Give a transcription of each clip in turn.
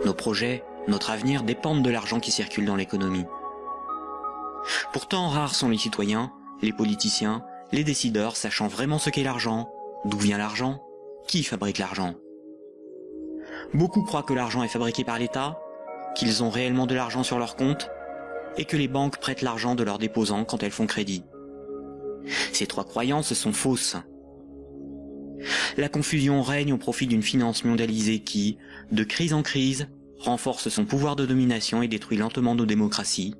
Nos projets, notre avenir dépendent de l'argent qui circule dans l'économie. Pourtant, rares sont les citoyens, les politiciens, les décideurs sachant vraiment ce qu'est l'argent, d'où vient l'argent, qui fabrique l'argent. Beaucoup croient que l'argent est fabriqué par l'État, qu'ils ont réellement de l'argent sur leur compte, et que les banques prêtent l'argent de leurs déposants quand elles font crédit. Ces trois croyances sont fausses. La confusion règne au profit d'une finance mondialisée qui, de crise en crise, renforce son pouvoir de domination et détruit lentement nos démocraties,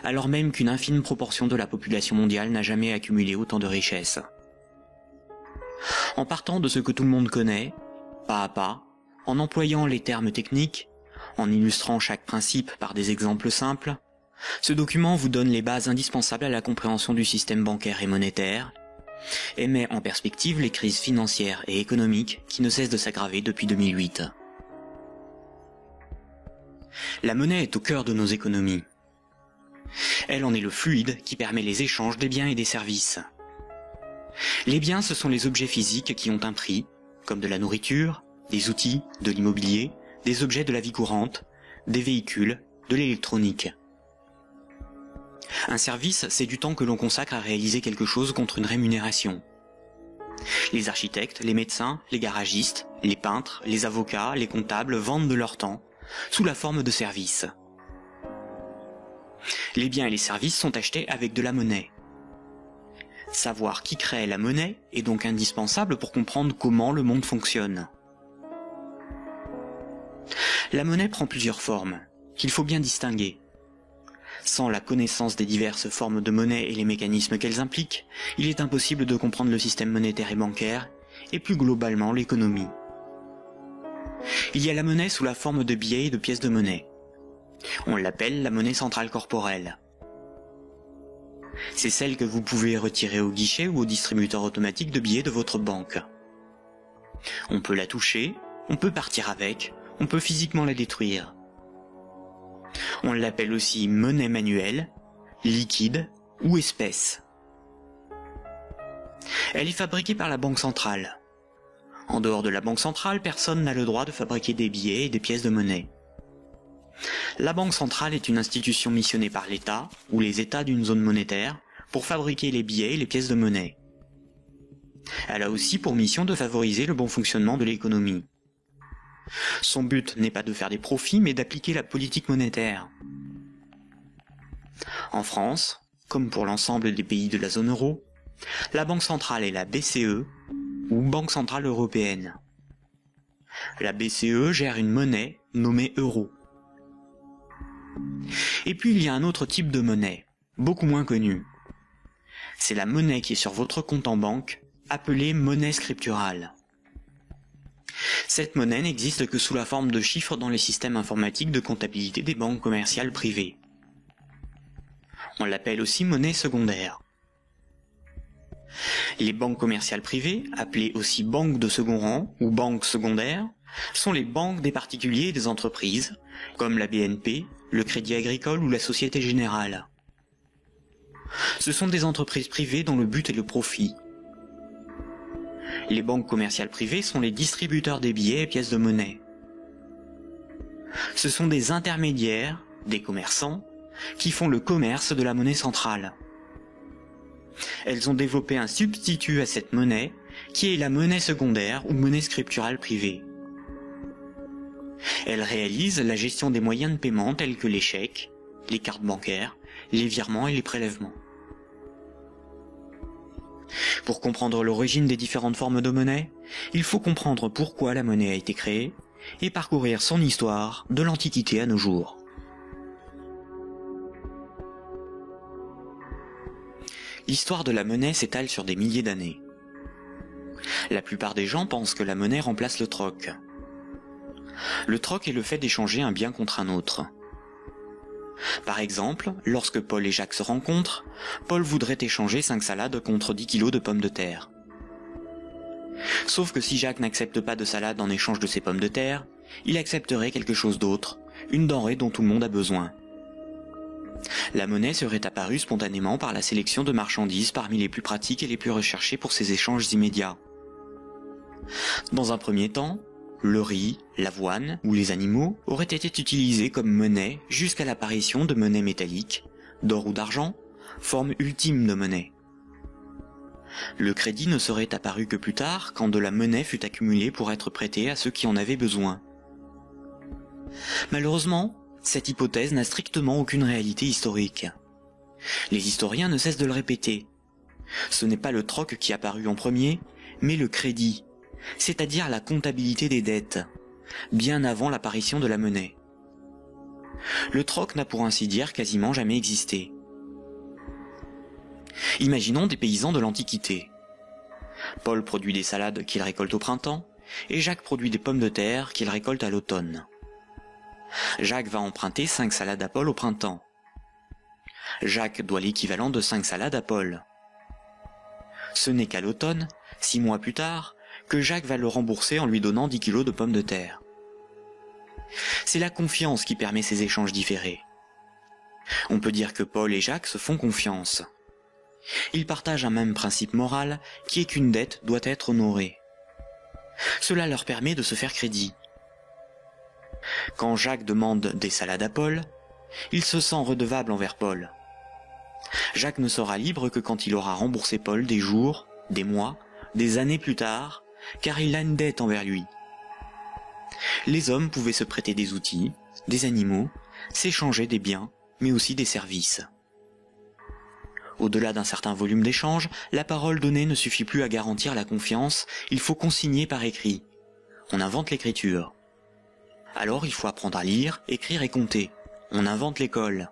alors même qu'une infime proportion de la population mondiale n'a jamais accumulé autant de richesses. En partant de ce que tout le monde connaît, pas à pas, en employant les termes techniques, en illustrant chaque principe par des exemples simples, ce document vous donne les bases indispensables à la compréhension du système bancaire et monétaire, et met en perspective les crises financières et économiques qui ne cessent de s'aggraver depuis 2008. La monnaie est au cœur de nos économies. Elle en est le fluide qui permet les échanges des biens et des services. Les biens, ce sont les objets physiques qui ont un prix, comme de la nourriture, des outils, de l'immobilier, des objets de la vie courante, des véhicules, de l'électronique. Un service, c'est du temps que l'on consacre à réaliser quelque chose contre une rémunération. Les architectes, les médecins, les garagistes, les peintres, les avocats, les comptables vendent de leur temps, sous la forme de services. Les biens et les services sont achetés avec de la monnaie. Savoir qui crée la monnaie est donc indispensable pour comprendre comment le monde fonctionne. La monnaie prend plusieurs formes, qu'il faut bien distinguer. Sans la connaissance des diverses formes de monnaie et les mécanismes qu'elles impliquent, il est impossible de comprendre le système monétaire et bancaire, et plus globalement l'économie. Il y a la monnaie sous la forme de billets et de pièces de monnaie. On l'appelle la monnaie centrale corporelle. C'est celle que vous pouvez retirer au guichet ou au distributeur automatique de billets de votre banque. On peut la toucher, on peut partir avec, on peut physiquement la détruire. On l'appelle aussi monnaie manuelle, liquide ou espèce. Elle est fabriquée par la Banque centrale. En dehors de la Banque centrale, personne n'a le droit de fabriquer des billets et des pièces de monnaie. La Banque centrale est une institution missionnée par l'État ou les États d'une zone monétaire pour fabriquer les billets et les pièces de monnaie. Elle a aussi pour mission de favoriser le bon fonctionnement de l'économie. Son but n'est pas de faire des profits, mais d'appliquer la politique monétaire. En France, comme pour l'ensemble des pays de la zone euro, la Banque centrale est la BCE, ou Banque centrale européenne. La BCE gère une monnaie nommée euro. Et puis il y a un autre type de monnaie, beaucoup moins connu. C'est la monnaie qui est sur votre compte en banque, appelée monnaie scripturale. Cette monnaie n'existe que sous la forme de chiffres dans les systèmes informatiques de comptabilité des banques commerciales privées. On l'appelle aussi monnaie secondaire. Les banques commerciales privées, appelées aussi banques de second rang ou banques secondaires, sont les banques des particuliers et des entreprises, comme la BNP, le Crédit Agricole ou la Société Générale. Ce sont des entreprises privées dont le but est le profit. Les banques commerciales privées sont les distributeurs des billets et pièces de monnaie. Ce sont des intermédiaires, des commerçants, qui font le commerce de la monnaie centrale. Elles ont développé un substitut à cette monnaie, qui est la monnaie secondaire ou monnaie scripturale privée. Elles réalisent la gestion des moyens de paiement tels que les chèques, les cartes bancaires, les virements et les prélèvements. Pour comprendre l'origine des différentes formes de monnaie, il faut comprendre pourquoi la monnaie a été créée et parcourir son histoire de l'Antiquité à nos jours. L'histoire de la monnaie s'étale sur des milliers d'années. La plupart des gens pensent que la monnaie remplace le troc. Le troc est le fait d'échanger un bien contre un autre. Par exemple, lorsque Paul et Jacques se rencontrent, Paul voudrait échanger 5 salades contre 10 kilos de pommes de terre. Sauf que si Jacques n'accepte pas de salade en échange de ses pommes de terre, il accepterait quelque chose d'autre, une denrée dont tout le monde a besoin. La monnaie serait apparue spontanément par la sélection de marchandises parmi les plus pratiques et les plus recherchées pour ces échanges immédiats. Dans un premier temps, le riz, l'avoine ou les animaux auraient été utilisés comme monnaie jusqu'à l'apparition de monnaies métalliques, d'or ou d'argent, forme ultime de monnaie. Le crédit ne serait apparu que plus tard, quand de la monnaie fut accumulée pour être prêtée à ceux qui en avaient besoin. Malheureusement, cette hypothèse n'a strictement aucune réalité historique. Les historiens ne cessent de le répéter. Ce n'est pas le troc qui apparut en premier, mais le crédit, c'est-à-dire la comptabilité des dettes, bien avant l'apparition de la monnaie. Le troc n'a pour ainsi dire quasiment jamais existé. Imaginons des paysans de l'Antiquité. Paul produit des salades qu'il récolte au printemps, et Jacques produit des pommes de terre qu'il récolte à l'automne. Jacques va emprunter 5 salades à Paul au printemps. Jacques doit l'équivalent de 5 salades à Paul. Ce n'est qu'à l'automne, 6 mois plus tard, que Jacques va le rembourser en lui donnant 10 kilos de pommes de terre. C'est la confiance qui permet ces échanges différés. On peut dire que Paul et Jacques se font confiance. Ils partagent un même principe moral qui est qu'une dette doit être honorée. Cela leur permet de se faire crédit. Quand Jacques demande des salades à Paul, il se sent redevable envers Paul. Jacques ne sera libre que quand il aura remboursé Paul des jours, des mois, des années plus tard, car il a une dette envers lui. Les hommes pouvaient se prêter des outils, des animaux, s'échanger des biens, mais aussi des services. Au-delà d'un certain volume d'échanges, la parole donnée ne suffit plus à garantir la confiance, il faut consigner par écrit. On invente l'écriture. Alors il faut apprendre à lire, écrire et compter. On invente l'école.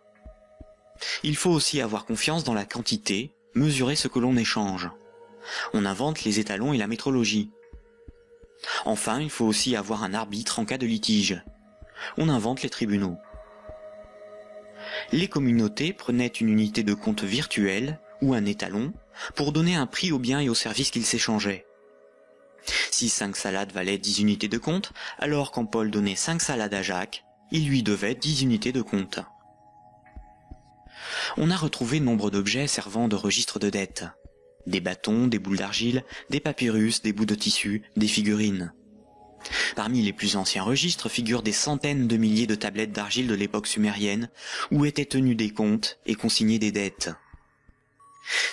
Il faut aussi avoir confiance dans la quantité, mesurer ce que l'on échange. On invente les étalons et la métrologie. Enfin, il faut aussi avoir un arbitre en cas de litige. On invente les tribunaux. Les communautés prenaient une unité de compte virtuelle, ou un étalon, pour donner un prix aux biens et aux services qu'ils s'échangeaient. Si 5 salades valaient 10 unités de compte, alors quand Paul donnait 5 salades à Jacques, il lui devait 10 unités de compte. On a retrouvé nombre d'objets servant de registre de dette. Des bâtons, des boules d'argile, des papyrus, des bouts de tissu, des figurines. Parmi les plus anciens registres figurent des centaines de milliers de tablettes d'argile de l'époque sumérienne, où étaient tenus des comptes et consignés des dettes.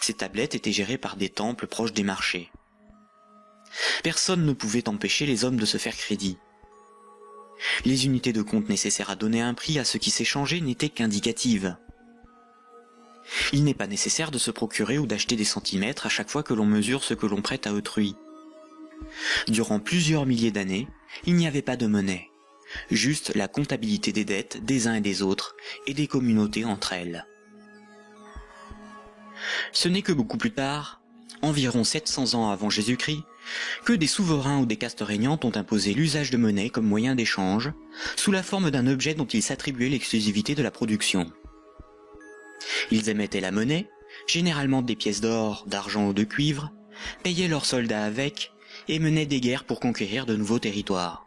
Ces tablettes étaient gérées par des temples proches des marchés. Personne ne pouvait empêcher les hommes de se faire crédit. Les unités de compte nécessaires à donner un prix à ce qui s'échangeait n'étaient qu'indicatives. Il n'est pas nécessaire de se procurer ou d'acheter des centimètres à chaque fois que l'on mesure ce que l'on prête à autrui. Durant plusieurs milliers d'années, il n'y avait pas de monnaie, juste la comptabilité des dettes des uns et des autres, et des communautés entre elles. Ce n'est que beaucoup plus tard, environ 700 ans avant Jésus-Christ, que des souverains ou des castes régnantes ont imposé l'usage de monnaie comme moyen d'échange, sous la forme d'un objet dont ils s'attribuaient l'exclusivité de la production. Ils émettaient la monnaie, généralement des pièces d'or, d'argent ou de cuivre, payaient leurs soldats avec, et menaient des guerres pour conquérir de nouveaux territoires.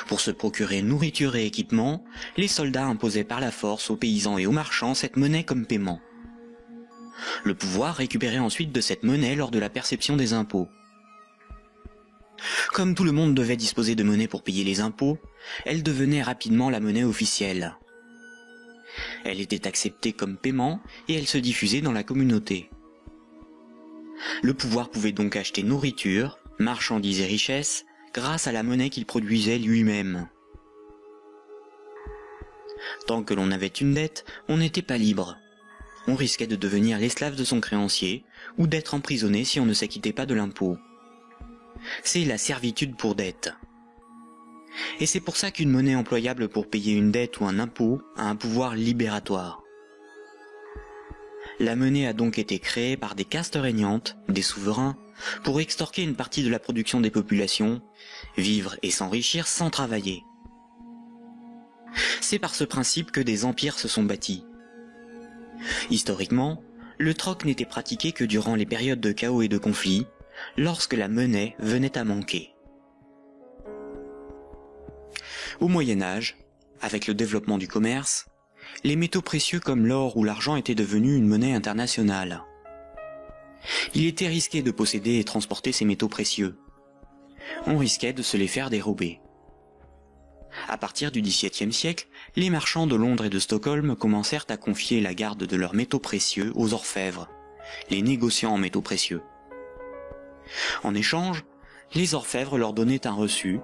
Pour se procurer nourriture et équipement, les soldats imposaient par la force aux paysans et aux marchands cette monnaie comme paiement. Le pouvoir récupérait ensuite de cette monnaie lors de la perception des impôts. Comme tout le monde devait disposer de monnaie pour payer les impôts, elle devenait rapidement la monnaie officielle. Elle était acceptée comme paiement et elle se diffusait dans la communauté. Le pouvoir pouvait donc acheter nourriture, marchandises et richesses grâce à la monnaie qu'il produisait lui-même. Tant que l'on avait une dette, on n'était pas libre. On risquait de devenir l'esclave de son créancier ou d'être emprisonné si on ne s'acquittait pas de l'impôt. C'est la servitude pour dette. Et c'est pour ça qu'une monnaie employable pour payer une dette ou un impôt a un pouvoir libératoire. La monnaie a donc été créée par des castes régnantes, des souverains, pour extorquer une partie de la production des populations, vivre et s'enrichir sans travailler. C'est par ce principe que des empires se sont bâtis. Historiquement, le troc n'était pratiqué que durant les périodes de chaos et de conflits, lorsque la monnaie venait à manquer. Au Moyen-Âge, avec le développement du commerce, les métaux précieux comme l'or ou l'argent étaient devenus une monnaie internationale. Il était risqué de posséder et transporter ces métaux précieux. on risquait de se les faire dérober. À partir du XVIIe siècle, les marchands de Londres et de Stockholm commencèrent à confier la garde de leurs métaux précieux aux orfèvres, les négociants en métaux précieux. En échange, les orfèvres leur donnaient un reçu,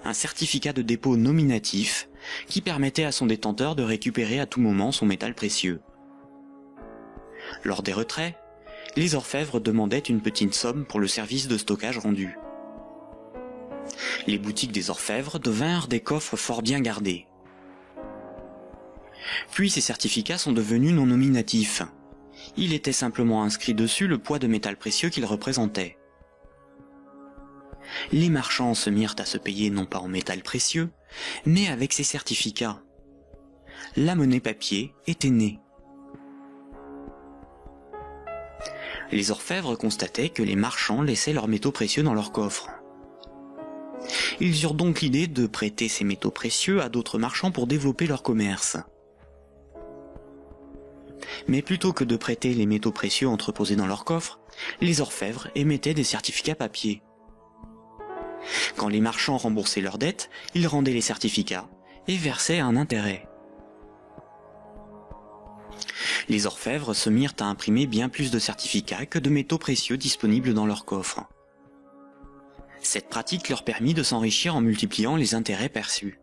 un certificat de dépôt nominatif qui permettait à son détenteur de récupérer à tout moment son métal précieux. Lors des retraits, les orfèvres demandaient une petite somme pour le service de stockage rendu. Les boutiques des orfèvres devinrent des coffres fort bien gardés. Puis ces certificats sont devenus non nominatifs. Il était simplement inscrit dessus le poids de métal précieux qu'ils représentaient. Les marchands se mirent à se payer non pas en métal précieux, mais avec ces certificats. La monnaie papier était née. Les orfèvres constataient que les marchands laissaient leurs métaux précieux dans leurs coffres. Ils eurent donc l'idée de prêter ces métaux précieux à d'autres marchands pour développer leur commerce. Mais plutôt que de prêter les métaux précieux entreposés dans leurs coffres, les orfèvres émettaient des certificats papier. Quand les marchands remboursaient leurs dettes, ils rendaient les certificats et versaient un intérêt. Les orfèvres se mirent à imprimer bien plus de certificats que de métaux précieux disponibles dans leurs coffres. Cette pratique leur permit de s'enrichir en multipliant les intérêts perçus.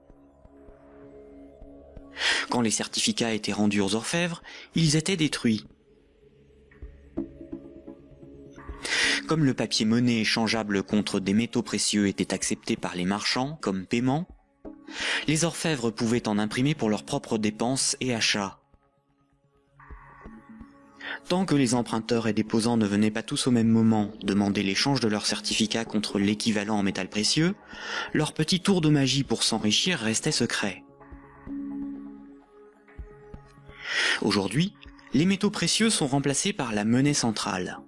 Quand les certificats étaient rendus aux orfèvres, ils étaient détruits. Comme le papier monnaie échangeable contre des métaux précieux était accepté par les marchands comme paiement, les orfèvres pouvaient en imprimer pour leurs propres dépenses et achats. Tant que les emprunteurs et déposants ne venaient pas tous au même moment demander l'échange de leurs certificats contre l'équivalent en métal précieux, leur petit tour de magie pour s'enrichir restait secret. Aujourd'hui, les métaux précieux sont remplacés par la monnaie centrale.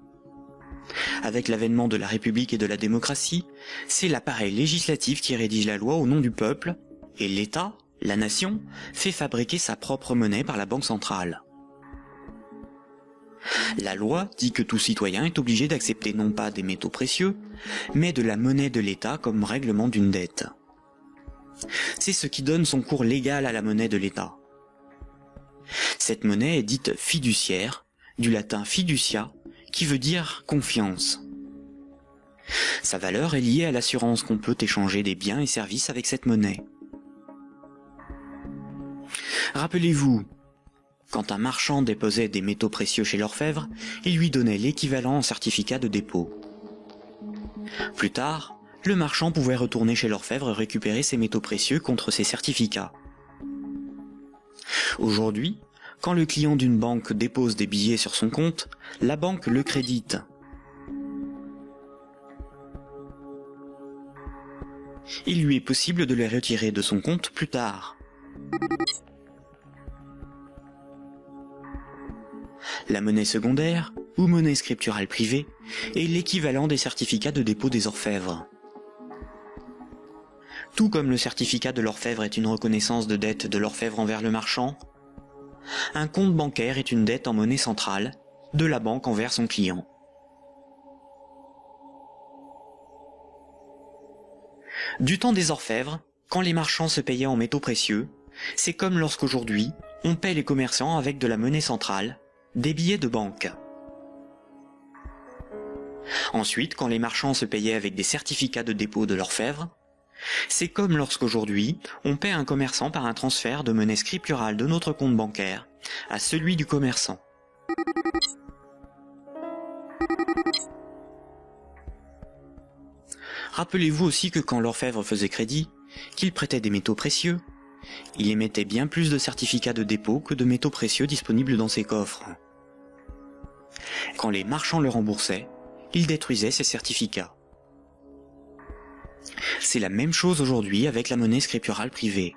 Avec l'avènement de la République et de la démocratie, c'est l'appareil législatif qui rédige la loi au nom du peuple, et l'État, la nation, fait fabriquer sa propre monnaie par la Banque centrale. La loi dit que tout citoyen est obligé d'accepter non pas des métaux précieux, mais de la monnaie de l'État comme règlement d'une dette. C'est ce qui donne son cours légal à la monnaie de l'État. Cette monnaie est dite fiduciaire, du latin fiducia, qui veut dire confiance. Sa valeur est liée à l'assurance qu'on peut échanger des biens et services avec cette monnaie. Rappelez-vous, quand un marchand déposait des métaux précieux chez l'orfèvre, il lui donnait l'équivalent en certificat de dépôt. Plus tard, le marchand pouvait retourner chez l'orfèvre et récupérer ses métaux précieux contre ses certificats. Aujourd'hui, quand le client d'une banque dépose des billets sur son compte, la banque le crédite. Il lui est possible de les retirer de son compte plus tard. La monnaie secondaire, ou monnaie scripturale privée, est l'équivalent des certificats de dépôt des orfèvres. Tout comme le certificat de l'orfèvre est une reconnaissance de dette de l'orfèvre envers le marchand, un compte bancaire est une dette en monnaie centrale de la banque envers son client. Du temps des orfèvres, quand les marchands se payaient en métaux précieux, c'est comme lorsqu'aujourd'hui, on paie les commerçants avec de la monnaie centrale, des billets de banque. Ensuite, quand les marchands se payaient avec des certificats de dépôt de l'orfèvre, c'est comme lorsqu'aujourd'hui, on paie un commerçant par un transfert de monnaie scripturale de notre compte bancaire à celui du commerçant. Rappelez-vous aussi que quand l'orfèvre faisait crédit, qu'il prêtait des métaux précieux, il émettait bien plus de certificats de dépôt que de métaux précieux disponibles dans ses coffres. Quand les marchands le remboursaient, il détruisait ces certificats. C'est la même chose aujourd'hui avec la monnaie scripturale privée.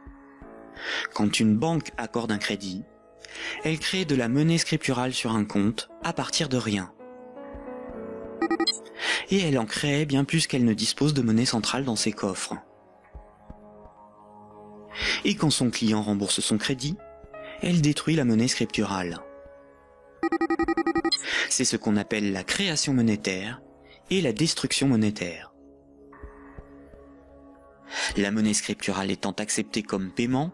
Quand une banque accorde un crédit, elle crée de la monnaie scripturale sur un compte à partir de rien. Et elle en crée bien plus qu'elle ne dispose de monnaie centrale dans ses coffres. Et quand son client rembourse son crédit, elle détruit la monnaie scripturale. C'est ce qu'on appelle la création monétaire et la destruction monétaire. La monnaie scripturale étant acceptée comme paiement,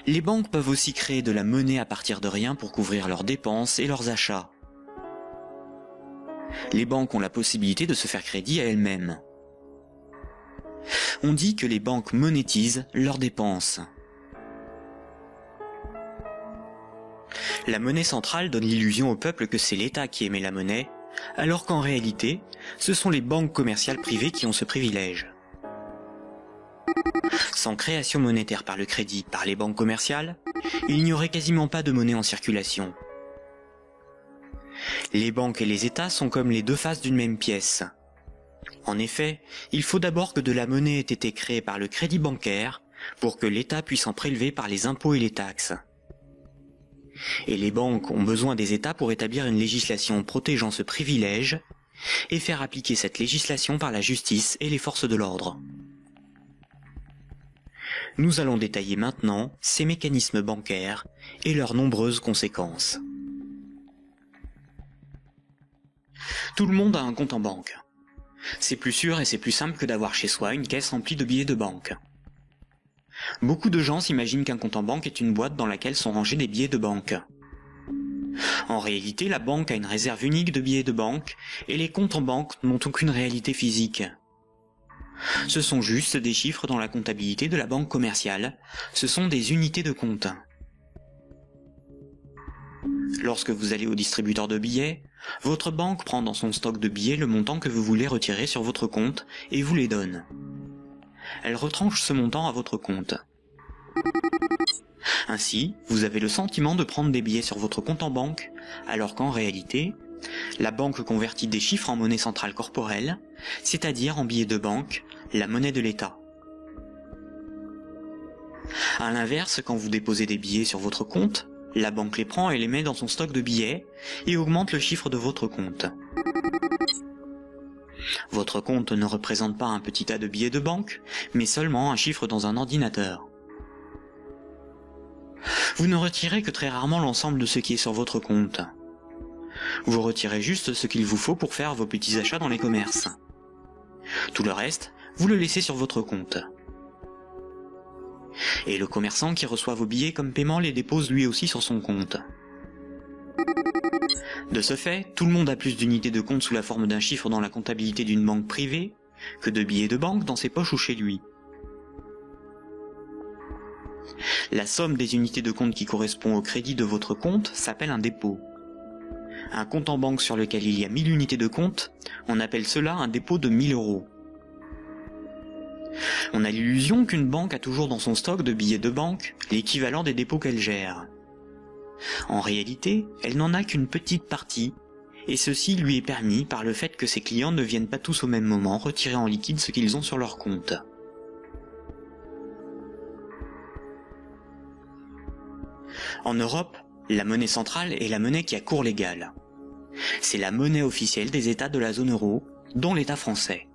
les banques peuvent aussi créer de la monnaie à partir de rien pour couvrir leurs dépenses et leurs achats. Les banques ont la possibilité de se faire crédit à elles-mêmes. On dit que les banques monétisent leurs dépenses. La monnaie centrale donne l'illusion au peuple que c'est l'État qui émet la monnaie, alors qu'en réalité, ce sont les banques commerciales privées qui ont ce privilège. Sans création monétaire par le crédit par les banques commerciales, il n'y aurait quasiment pas de monnaie en circulation. Les banques et les États sont comme les deux faces d'une même pièce. En effet, il faut d'abord que de la monnaie ait été créée par le crédit bancaire pour que l'État puisse en prélever par les impôts et les taxes. Et les banques ont besoin des États pour établir une législation protégeant ce privilège et faire appliquer cette législation par la justice et les forces de l'ordre. Nous allons détailler maintenant ces mécanismes bancaires et leurs nombreuses conséquences. Tout le monde a un compte en banque. C'est plus sûr et c'est plus simple que d'avoir chez soi une caisse remplie de billets de banque. Beaucoup de gens s'imaginent qu'un compte en banque est une boîte dans laquelle sont rangés des billets de banque. En réalité, la banque a une réserve unique de billets de banque et les comptes en banque n'ont aucune réalité physique. Ce sont juste des chiffres dans la comptabilité de la banque commerciale, ce sont des unités de compte. Lorsque vous allez au distributeur de billets, votre banque prend dans son stock de billets le montant que vous voulez retirer sur votre compte et vous les donne. Elle retranche ce montant à votre compte. Ainsi, vous avez le sentiment de prendre des billets sur votre compte en banque, alors qu'en réalité, la banque convertit des chiffres en monnaie centrale corporelle, c'est-à-dire en billets de banque, la monnaie de l'État. À l'inverse, quand vous déposez des billets sur votre compte, la banque les prend et les met dans son stock de billets et augmente le chiffre de votre compte. Votre compte ne représente pas un petit tas de billets de banque, mais seulement un chiffre dans un ordinateur. Vous ne retirez que très rarement l'ensemble de ce qui est sur votre compte. Vous retirez juste ce qu'il vous faut pour faire vos petits achats dans les commerces. Tout le reste, vous le laissez sur votre compte. Et le commerçant qui reçoit vos billets comme paiement les dépose lui aussi sur son compte. De ce fait, tout le monde a plus d'unités de compte sous la forme d'un chiffre dans la comptabilité d'une banque privée que de billets de banque dans ses poches ou chez lui. La somme des unités de compte qui correspond au crédit de votre compte s'appelle un dépôt. Un compte en banque sur lequel il y a 1000 unités de compte, on appelle cela un dépôt de 1000 €. On a l'illusion qu'une banque a toujours dans son stock de billets de banque l'équivalent des dépôts qu'elle gère. En réalité, elle n'en a qu'une petite partie, et ceci lui est permis par le fait que ses clients ne viennent pas tous au même moment retirer en liquide ce qu'ils ont sur leur compte. En Europe, la monnaie centrale est la monnaie qui a cours légal. C'est la monnaie officielle des États de la zone euro, dont l'État français.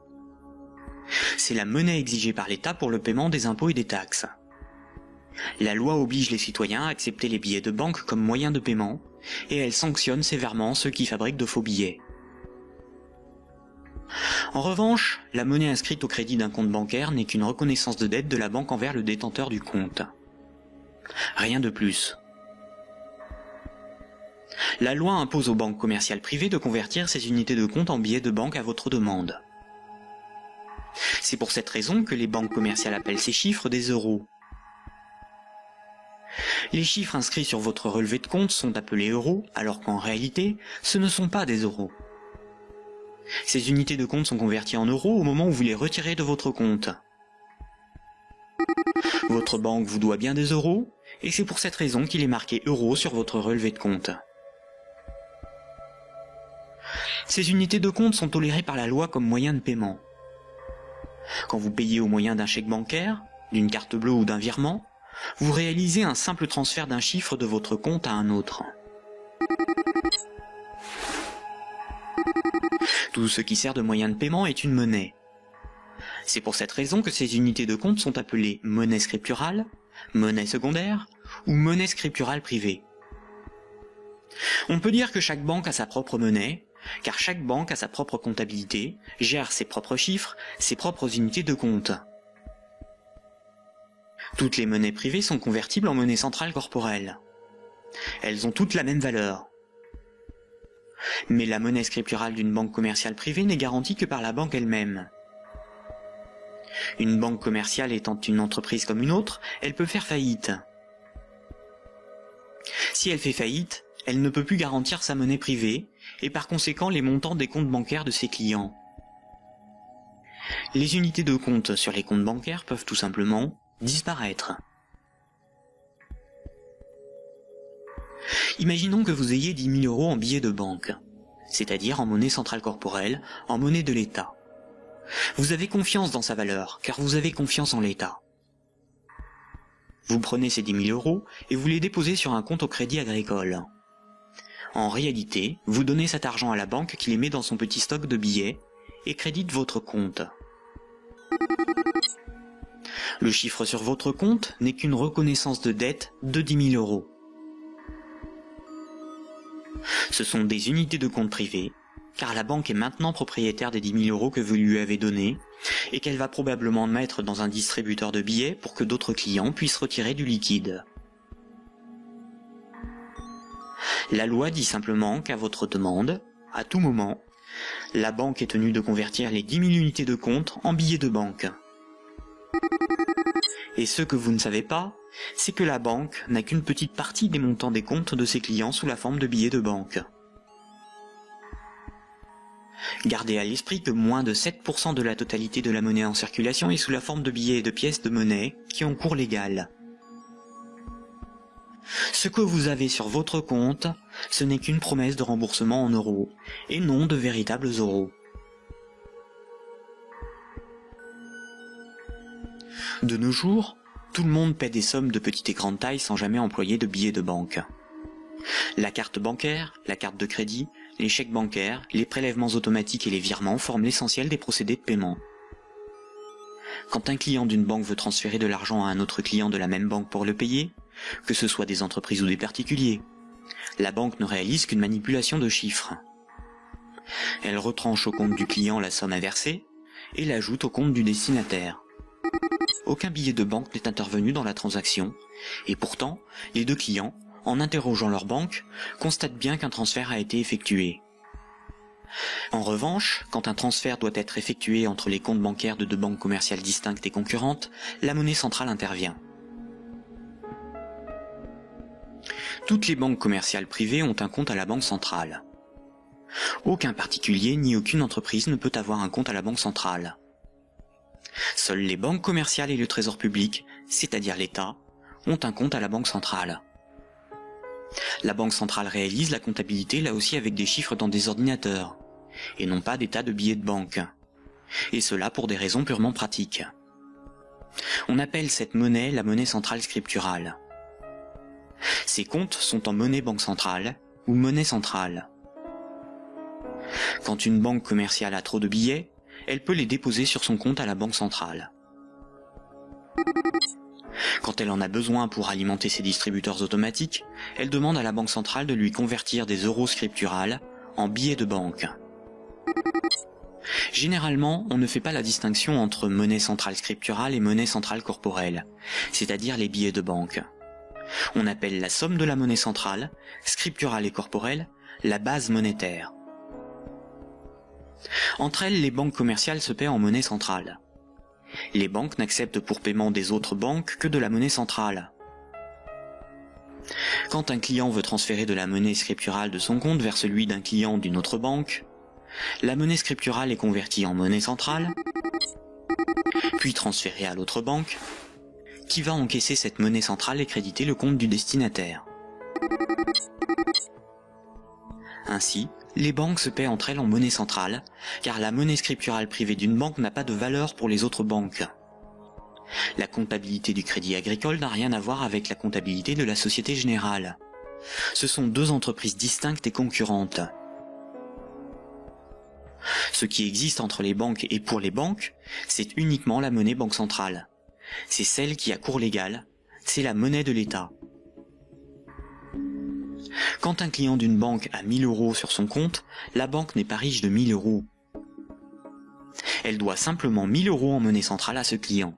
C'est la monnaie exigée par l'État pour le paiement des impôts et des taxes. La loi oblige les citoyens à accepter les billets de banque comme moyen de paiement, et elle sanctionne sévèrement ceux qui fabriquent de faux billets. En revanche, la monnaie inscrite au crédit d'un compte bancaire n'est qu'une reconnaissance de dette de la banque envers le détenteur du compte. Rien de plus. La loi impose aux banques commerciales privées de convertir ces unités de compte en billets de banque à votre demande. C'est pour cette raison que les banques commerciales appellent ces chiffres des euros. Les chiffres inscrits sur votre relevé de compte sont appelés euros, alors qu'en réalité, ce ne sont pas des euros. Ces unités de compte sont converties en euros au moment où vous les retirez de votre compte. Votre banque vous doit bien des euros, et c'est pour cette raison qu'il est marqué euros sur votre relevé de compte. Ces unités de compte sont tolérées par la loi comme moyen de paiement. Quand vous payez au moyen d'un chèque bancaire, d'une carte bleue ou d'un virement, vous réalisez un simple transfert d'un chiffre de votre compte à un autre. Tout ce qui sert de moyen de paiement est une monnaie. C'est pour cette raison que ces unités de compte sont appelées monnaie scripturale, monnaie secondaire ou monnaie scripturale privée. On peut dire que chaque banque a sa propre monnaie, car chaque banque a sa propre comptabilité, gère ses propres chiffres, ses propres unités de compte. Toutes les monnaies privées sont convertibles en monnaie centrale corporelle. Elles ont toutes la même valeur. Mais la monnaie scripturale d'une banque commerciale privée n'est garantie que par la banque elle-même. Une banque commerciale étant une entreprise comme une autre, elle peut faire faillite. Si elle fait faillite, elle ne peut plus garantir sa monnaie privée, et par conséquent les montants des comptes bancaires de ses clients. Les unités de compte sur les comptes bancaires peuvent tout simplement disparaître. Imaginons que vous ayez 10 000 € en billets de banque, c'est-à-dire en monnaie centrale corporelle, en monnaie de l'État. Vous avez confiance dans sa valeur, car vous avez confiance en l'État. Vous prenez ces 10 000 € et vous les déposez sur un compte au Crédit Agricole. En réalité, vous donnez cet argent à la banque qui les met dans son petit stock de billets et crédite votre compte. Le chiffre sur votre compte n'est qu'une reconnaissance de dette de 10 000 €. Ce sont des unités de compte privées, car la banque est maintenant propriétaire des 10 000 € que vous lui avez donnés, et qu'elle va probablement mettre dans un distributeur de billets pour que d'autres clients puissent retirer du liquide. La loi dit simplement qu'à votre demande, à tout moment, la banque est tenue de convertir les 10 000 unités de compte en billets de banque. Et ce que vous ne savez pas, c'est que la banque n'a qu'une petite partie des montants des comptes de ses clients sous la forme de billets de banque. Gardez à l'esprit que moins de 7% de la totalité de la monnaie en circulation est sous la forme de billets et de pièces de monnaie qui ont cours légal. Ce que vous avez sur votre compte, ce n'est qu'une promesse de remboursement en euros, et non de véritables euros. De nos jours, tout le monde paie des sommes de petite et grande taille sans jamais employer de billets de banque. La carte bancaire, la carte de crédit, les chèques bancaires, les prélèvements automatiques et les virements forment l'essentiel des procédés de paiement. Quand un client d'une banque veut transférer de l'argent à un autre client de la même banque pour le payer, que ce soit des entreprises ou des particuliers, la banque ne réalise qu'une manipulation de chiffres. Elle retranche au compte du client la somme à verser et l'ajoute au compte du destinataire. Aucun billet de banque n'est intervenu dans la transaction, et pourtant, les deux clients, en interrogeant leur banque, constatent bien qu'un transfert a été effectué. En revanche, quand un transfert doit être effectué entre les comptes bancaires de deux banques commerciales distinctes et concurrentes, la monnaie centrale intervient. Toutes les banques commerciales privées ont un compte à la banque centrale. Aucun particulier ni aucune entreprise ne peut avoir un compte à la banque centrale. Seules les banques commerciales et le trésor public, c'est-à-dire l'État, ont un compte à la banque centrale. La banque centrale réalise la comptabilité là aussi avec des chiffres dans des ordinateurs, et non pas des tas de billets de banque. Et cela pour des raisons purement pratiques. On appelle cette monnaie la monnaie centrale scripturale. Ces comptes sont en monnaie banque centrale ou monnaie centrale. Quand une banque commerciale a trop de billets, elle peut les déposer sur son compte à la banque centrale. Quand elle en a besoin pour alimenter ses distributeurs automatiques, elle demande à la banque centrale de lui convertir des euros scripturales en billets de banque. Généralement, on ne fait pas la distinction entre monnaie centrale scripturale et monnaie centrale corporelle, c'est-à-dire les billets de banque. On appelle la somme de la monnaie centrale, scripturale et corporelle, la base monétaire. Entre elles, les banques commerciales se paient en monnaie centrale. Les banques n'acceptent pour paiement des autres banques que de la monnaie centrale. Quand un client veut transférer de la monnaie scripturale de son compte vers celui d'un client d'une autre banque, la monnaie scripturale est convertie en monnaie centrale, puis transférée à l'autre banque, qui va encaisser cette monnaie centrale et créditer le compte du destinataire. Ainsi, les banques se paient entre elles en monnaie centrale, car la monnaie scripturale privée d'une banque n'a pas de valeur pour les autres banques. La comptabilité du Crédit Agricole n'a rien à voir avec la comptabilité de la Société Générale. Ce sont deux entreprises distinctes et concurrentes. Ce qui existe entre les banques et pour les banques, c'est uniquement la monnaie banque centrale. C'est celle qui a cours légal, c'est la monnaie de l'État. Quand un client d'une banque a 1 000 € sur son compte, la banque n'est pas riche de 1 000 €. Elle doit simplement 1 000 € en monnaie centrale à ce client.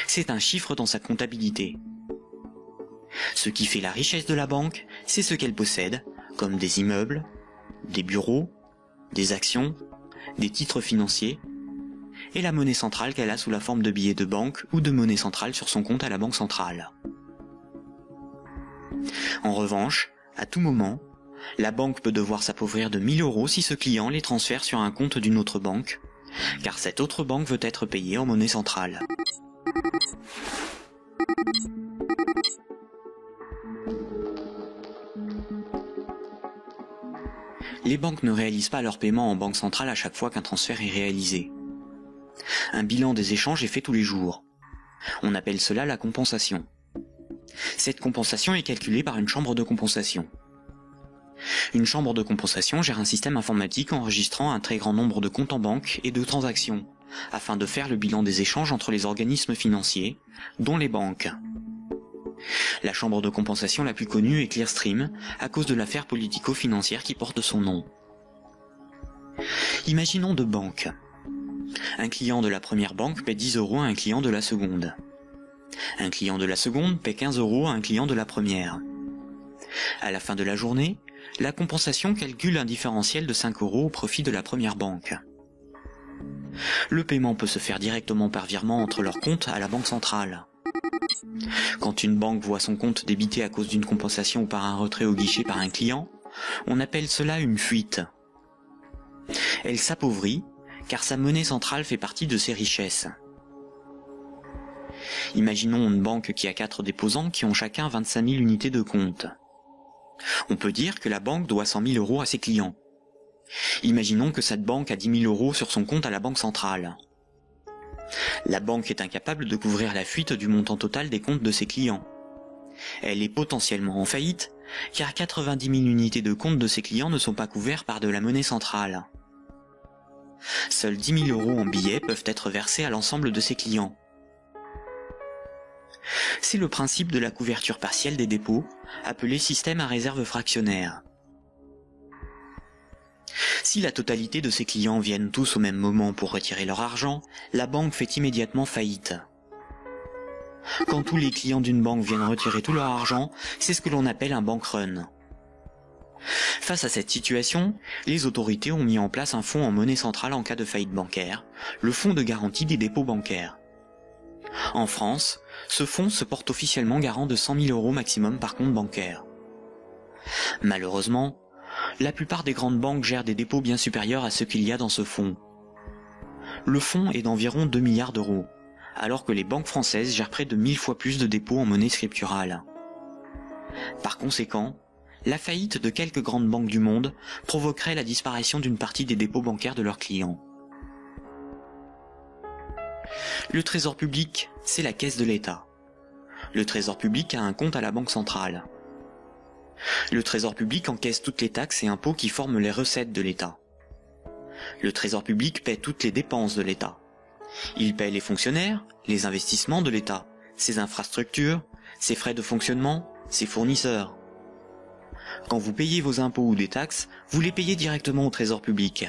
C'est un chiffre dans sa comptabilité. Ce qui fait la richesse de la banque, c'est ce qu'elle possède, comme des immeubles, des bureaux, des actions, des titres financiers, et la monnaie centrale qu'elle a sous la forme de billets de banque ou de monnaie centrale sur son compte à la banque centrale. En revanche, à tout moment, la banque peut devoir s'appauvrir de 1000 € si ce client les transfère sur un compte d'une autre banque, car cette autre banque veut être payée en monnaie centrale. Les banques ne réalisent pas leur paiement en banque centrale à chaque fois qu'un transfert est réalisé. Un bilan des échanges est fait tous les jours. On appelle cela la compensation. Cette compensation est calculée par une chambre de compensation. Une chambre de compensation gère un système informatique enregistrant un très grand nombre de comptes en banque et de transactions, afin de faire le bilan des échanges entre les organismes financiers, dont les banques. La chambre de compensation la plus connue est Clearstream, à cause de l'affaire politico-financière qui porte son nom. Imaginons deux banques. Un client de la première banque paie 10 € à un client de la seconde. Un client de la seconde paie 15 € à un client de la première. À la fin de la journée, la compensation calcule un différentiel de 5 € au profit de la première banque. Le paiement peut se faire directement par virement entre leurs comptes à la banque centrale. Quand une banque voit son compte débité à cause d'une compensation ou par un retrait au guichet par un client, on appelle cela une fuite. Elle s'appauvrit, car sa monnaie centrale fait partie de ses richesses. Imaginons une banque qui a 4 déposants qui ont chacun 25 000 unités de compte. On peut dire que la banque doit 100 000 € à ses clients. Imaginons que cette banque a 10 000 € sur son compte à la banque centrale. La banque est incapable de couvrir la fuite du montant total des comptes de ses clients. Elle est potentiellement en faillite, car 90 000 unités de compte de ses clients ne sont pas couverts par de la monnaie centrale. Seuls 10 000 € en billets peuvent être versés à l'ensemble de ses clients. C'est le principe de la couverture partielle des dépôts, appelé système à réserve fractionnaire. Si la totalité de ses clients viennent tous au même moment pour retirer leur argent, la banque fait immédiatement faillite. Quand tous les clients d'une banque viennent retirer tout leur argent, c'est ce que l'on appelle un bank run. Face à cette situation, les autorités ont mis en place un fonds en monnaie centrale en cas de faillite bancaire, le fonds de garantie des dépôts bancaires. En France, ce fonds se porte officiellement garant de 100 000 € maximum par compte bancaire. Malheureusement, la plupart des grandes banques gèrent des dépôts bien supérieurs à ce qu'il y a dans ce fonds. Le fonds est d'environ 2 milliards d'euros, alors que les banques françaises gèrent près de 1000 fois plus de dépôts en monnaie scripturale. Par conséquent, la faillite de quelques grandes banques du monde provoquerait la disparition d'une partie des dépôts bancaires de leurs clients. Le Trésor public, c'est la caisse de l'État. Le Trésor public a un compte à la Banque centrale. Le Trésor public encaisse toutes les taxes et impôts qui forment les recettes de l'État. Le Trésor public paie toutes les dépenses de l'État. Il paie les fonctionnaires, les investissements de l'État, ses infrastructures, ses frais de fonctionnement, ses fournisseurs. Quand vous payez vos impôts ou des taxes, vous les payez directement au Trésor public.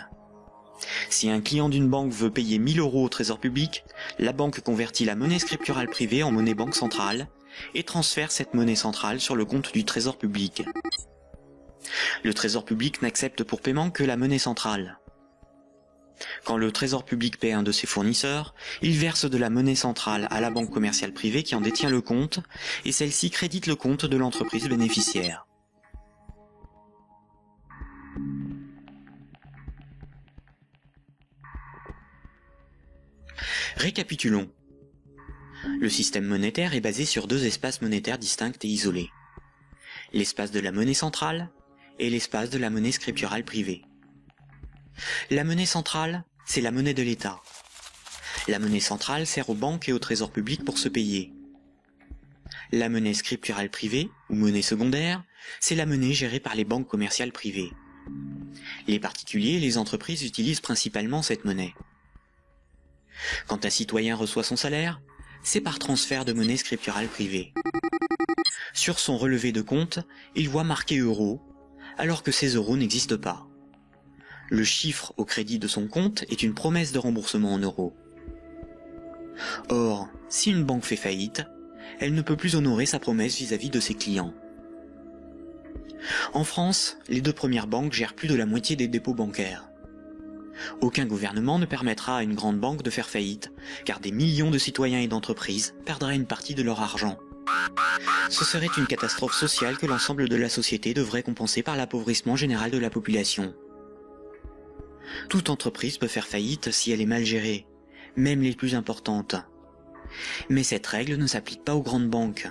Si un client d'une banque veut payer 1000 € au Trésor public, la banque convertit la monnaie scripturale privée en monnaie banque centrale et transfère cette monnaie centrale sur le compte du Trésor public. Le Trésor public n'accepte pour paiement que la monnaie centrale. Quand le Trésor public paie un de ses fournisseurs, il verse de la monnaie centrale à la banque commerciale privée qui en détient le compte, et celle-ci crédite le compte de l'entreprise bénéficiaire. Récapitulons. Le système monétaire est basé sur deux espaces monétaires distincts et isolés. L'espace de la monnaie centrale et l'espace de la monnaie scripturale privée. La monnaie centrale, c'est la monnaie de l'État. La monnaie centrale sert aux banques et au Trésor public pour se payer. La monnaie scripturale privée, ou monnaie secondaire, c'est la monnaie gérée par les banques commerciales privées. Les particuliers et les entreprises utilisent principalement cette monnaie. Quand un citoyen reçoit son salaire, c'est par transfert de monnaie scripturale privée. Sur son relevé de compte, il voit marqué euros, alors que ces euros n'existent pas. Le chiffre au crédit de son compte est une promesse de remboursement en euros. Or, Si une banque fait faillite, elle ne peut plus honorer sa promesse vis-à-vis de ses clients. En France, les 2 premières banques gèrent plus de la moitié des dépôts bancaires. Aucun gouvernement ne permettra à une grande banque de faire faillite, car des millions de citoyens et d'entreprises perdraient une partie de leur argent. Ce serait une catastrophe sociale que l'ensemble de la société devrait compenser par l'appauvrissement général de la population. Toute entreprise peut faire faillite si elle est mal gérée, même les plus importantes. Mais cette règle ne s'applique pas aux grandes banques.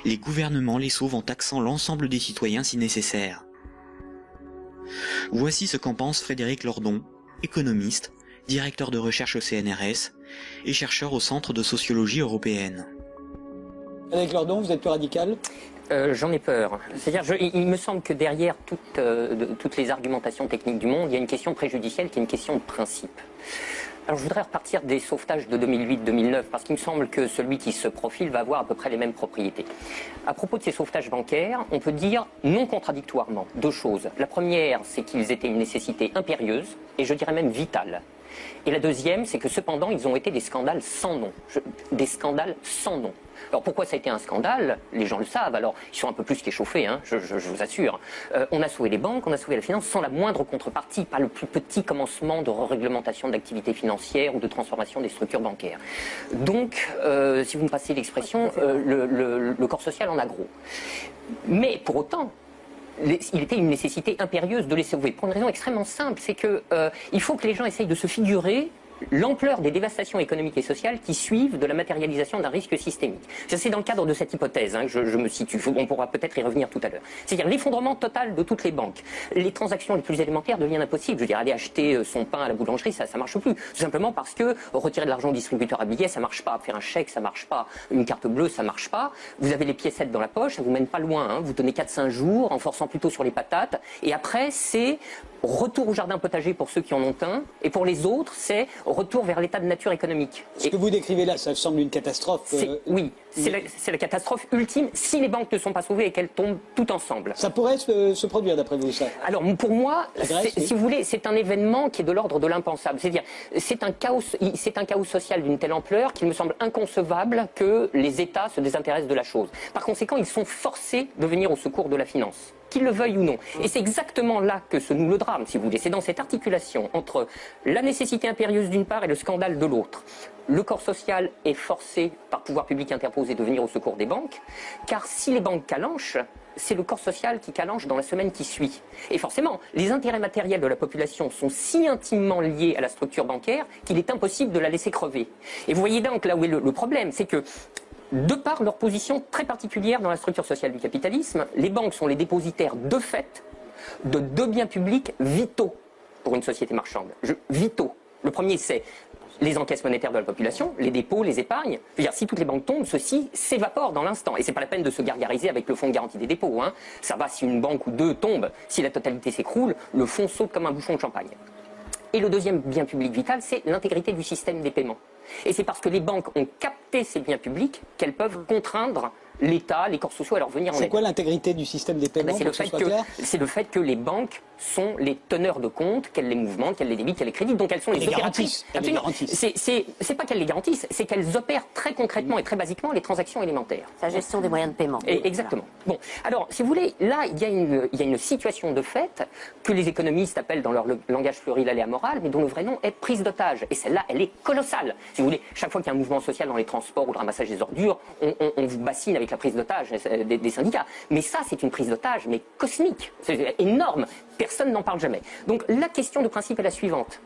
Les gouvernements les sauvent en taxant l'ensemble des citoyens si nécessaire. Voici ce qu'en pense Frédéric Lordon, économiste, directeur de recherche au CNRS et chercheur au Centre de sociologie européenne. Avec Lordon, vous êtes plus radical ? J'en ai peur. C'est-à-dire, il me semble que derrière toutes les argumentations techniques du monde, il y a une question préjudicielle qui est une question de principe. Alors je voudrais repartir des sauvetages de 2008-2009, parce qu'il me semble que celui qui se profile va avoir à peu près les mêmes propriétés. À propos de ces sauvetages bancaires, on peut dire non contradictoirement 2 choses. La première, c'est qu'ils étaient une nécessité impérieuse, et je dirais même vitale. Et la deuxième, c'est que cependant, ils ont été des scandales sans nom. Des scandales sans nom. Alors pourquoi ça a été un scandale? Les gens le savent, alors ils sont un peu plus qu'échauffés, hein, je vous assure. On a sauvé les banques, on a sauvé la finance sans la moindre contrepartie, pas le plus petit commencement de réglementation d'activité financière ou de transformation des structures bancaires. Donc, si vous me passez l'expression, le corps social en a gros. Mais pour autant, il était une nécessité impérieuse de les sauver, pour une raison extrêmement simple, c'est que il faut que les gens essayent de se figurer l'ampleur des dévastations économiques et sociales qui suivent de la matérialisation d'un risque systémique. C'est dans le cadre de cette hypothèse que je me situe. On pourra peut-être y revenir tout à l'heure. C'est-à-dire l'effondrement total de toutes les banques. Les transactions les plus élémentaires deviennent impossibles. Je veux dire, aller acheter son pain à la boulangerie, ça marche plus. Tout simplement parce que retirer de l'argent au distributeur à billets, ça marche pas. Faire un chèque, ça marche pas. Une carte bleue, ça marche pas. Vous avez les piécettes dans la poche, ça vous mène pas loin. Vous tenez 4-5 jours en forçant plutôt sur les patates. Et après, c'est retour au jardin potager pour ceux qui en ont un. Et pour les autres, c'est retour vers l'état de nature économique. Ce que vous décrivez là, ça semble une catastrophe. Oui, c'est la catastrophe ultime si les banques ne sont pas sauvées et qu'elles tombent toutes ensemble. Ça pourrait se produire d'après vous, ça? Alors pour moi, Grèce, si vous voulez, c'est un événement qui est de l'ordre de l'impensable. C'est-à-dire, c'est un chaos social d'une telle ampleur qu'il me semble inconcevable que les États se désintéressent de la chose. Par conséquent, ils sont forcés de venir au secours de la finance, qu'ils le veuillent ou non. Et c'est exactement là que se noue le drame, si vous voulez. C'est dans cette articulation entre la nécessité impérieuse d'une part et le scandale de l'autre. Le corps social est forcé par pouvoir public interposé de venir au secours des banques, car si les banques calanchent, c'est le corps social qui calanche dans la semaine qui suit. Et forcément, les intérêts matériels de la population sont si intimement liés à la structure bancaire qu'il est impossible de la laisser crever. Et vous voyez donc là où est le problème, c'est que de par leur position très particulière dans la structure sociale du capitalisme, les banques sont les dépositaires de fait de 2 biens publics vitaux pour une société marchande. Vitaux. Le premier, c'est les encaisses monétaires de la population, les dépôts, les épargnes. Je veux dire, si toutes les banques tombent, ceci s'évapore dans l'instant. Et c'est pas la peine de se gargariser avec le fonds de garantie des dépôts. Ça va si une banque ou 2 tombe. Si la totalité s'écroule, le fonds saute comme un bouchon de champagne. Et le deuxième bien public vital, c'est l'intégrité du système des paiements. Et c'est parce que les banques ont capté ces biens publics qu'elles peuvent contraindre l'État, les corps sociaux à leur venir en aide. C'est quoi l'intégrité du système des paiements? C'est le fait que les banques sont les teneurs de compte, qu'elles les mouvementent, qu'elles les débitent, qu'elles les créditent, donc elles sont les opératrices. Absolument. C'est pas qu'elles les garantissent, c'est qu'elles opèrent très concrètement et très basiquement les transactions élémentaires. La gestion des moyens de paiement. Exactement. Bon, alors, si vous voulez, là, il y a une situation de fait que les économistes appellent dans leur langage pluriel et amoral, mais dont le vrai nom est prise d'otage. Et celle-là, elle est colossale. Si vous voulez, chaque fois qu'il y a un mouvement social dans les transports ou le ramassage des ordures, on vous bassine avec la prise d'otage des syndicats. Mais ça, c'est une prise d'otage, mais cosmique. C'est énorme. Personne n'en parle jamais. Donc la question de principe est la suivante.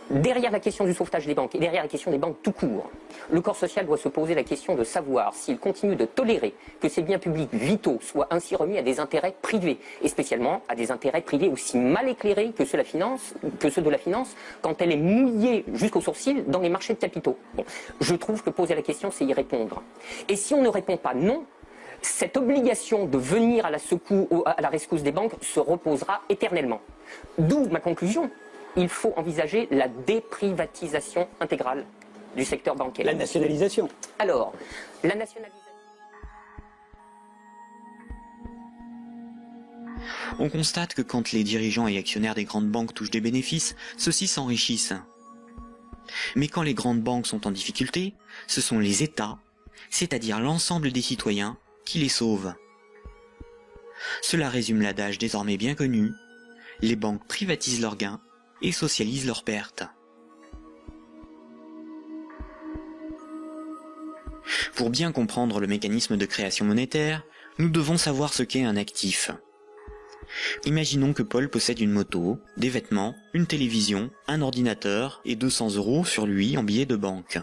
Derrière la question du sauvetage des banques et derrière la question des banques tout court, le corps social doit se poser la question de savoir s'il continue de tolérer que ces biens publics vitaux soient ainsi remis à des intérêts privés, et spécialement à des intérêts privés aussi mal éclairés que ceux de la finance quand elle est mouillée jusqu'aux sourcils dans les marchés de capitaux. Bon, je trouve que poser la question, c'est y répondre. Et si on ne répond pas non, cette obligation de venir à la rescousse des banques se reposera éternellement. D'où ma conclusion. Il faut envisager la déprivatisation intégrale du secteur bancaire. La nationalisation. Alors, la nationalisation... On constate que quand les dirigeants et actionnaires des grandes banques touchent des bénéfices, ceux-ci s'enrichissent. Mais quand les grandes banques sont en difficulté, ce sont les États, c'est-à-dire l'ensemble des citoyens, qui les sauvent. Cela résume l'adage désormais bien connu: les banques privatisent leurs gains et socialisent leurs pertes. Pour bien comprendre le mécanisme de création monétaire, nous devons savoir ce qu'est un actif. Imaginons que Paul possède une moto, des vêtements, une télévision, un ordinateur et 200 € sur lui en billets de banque.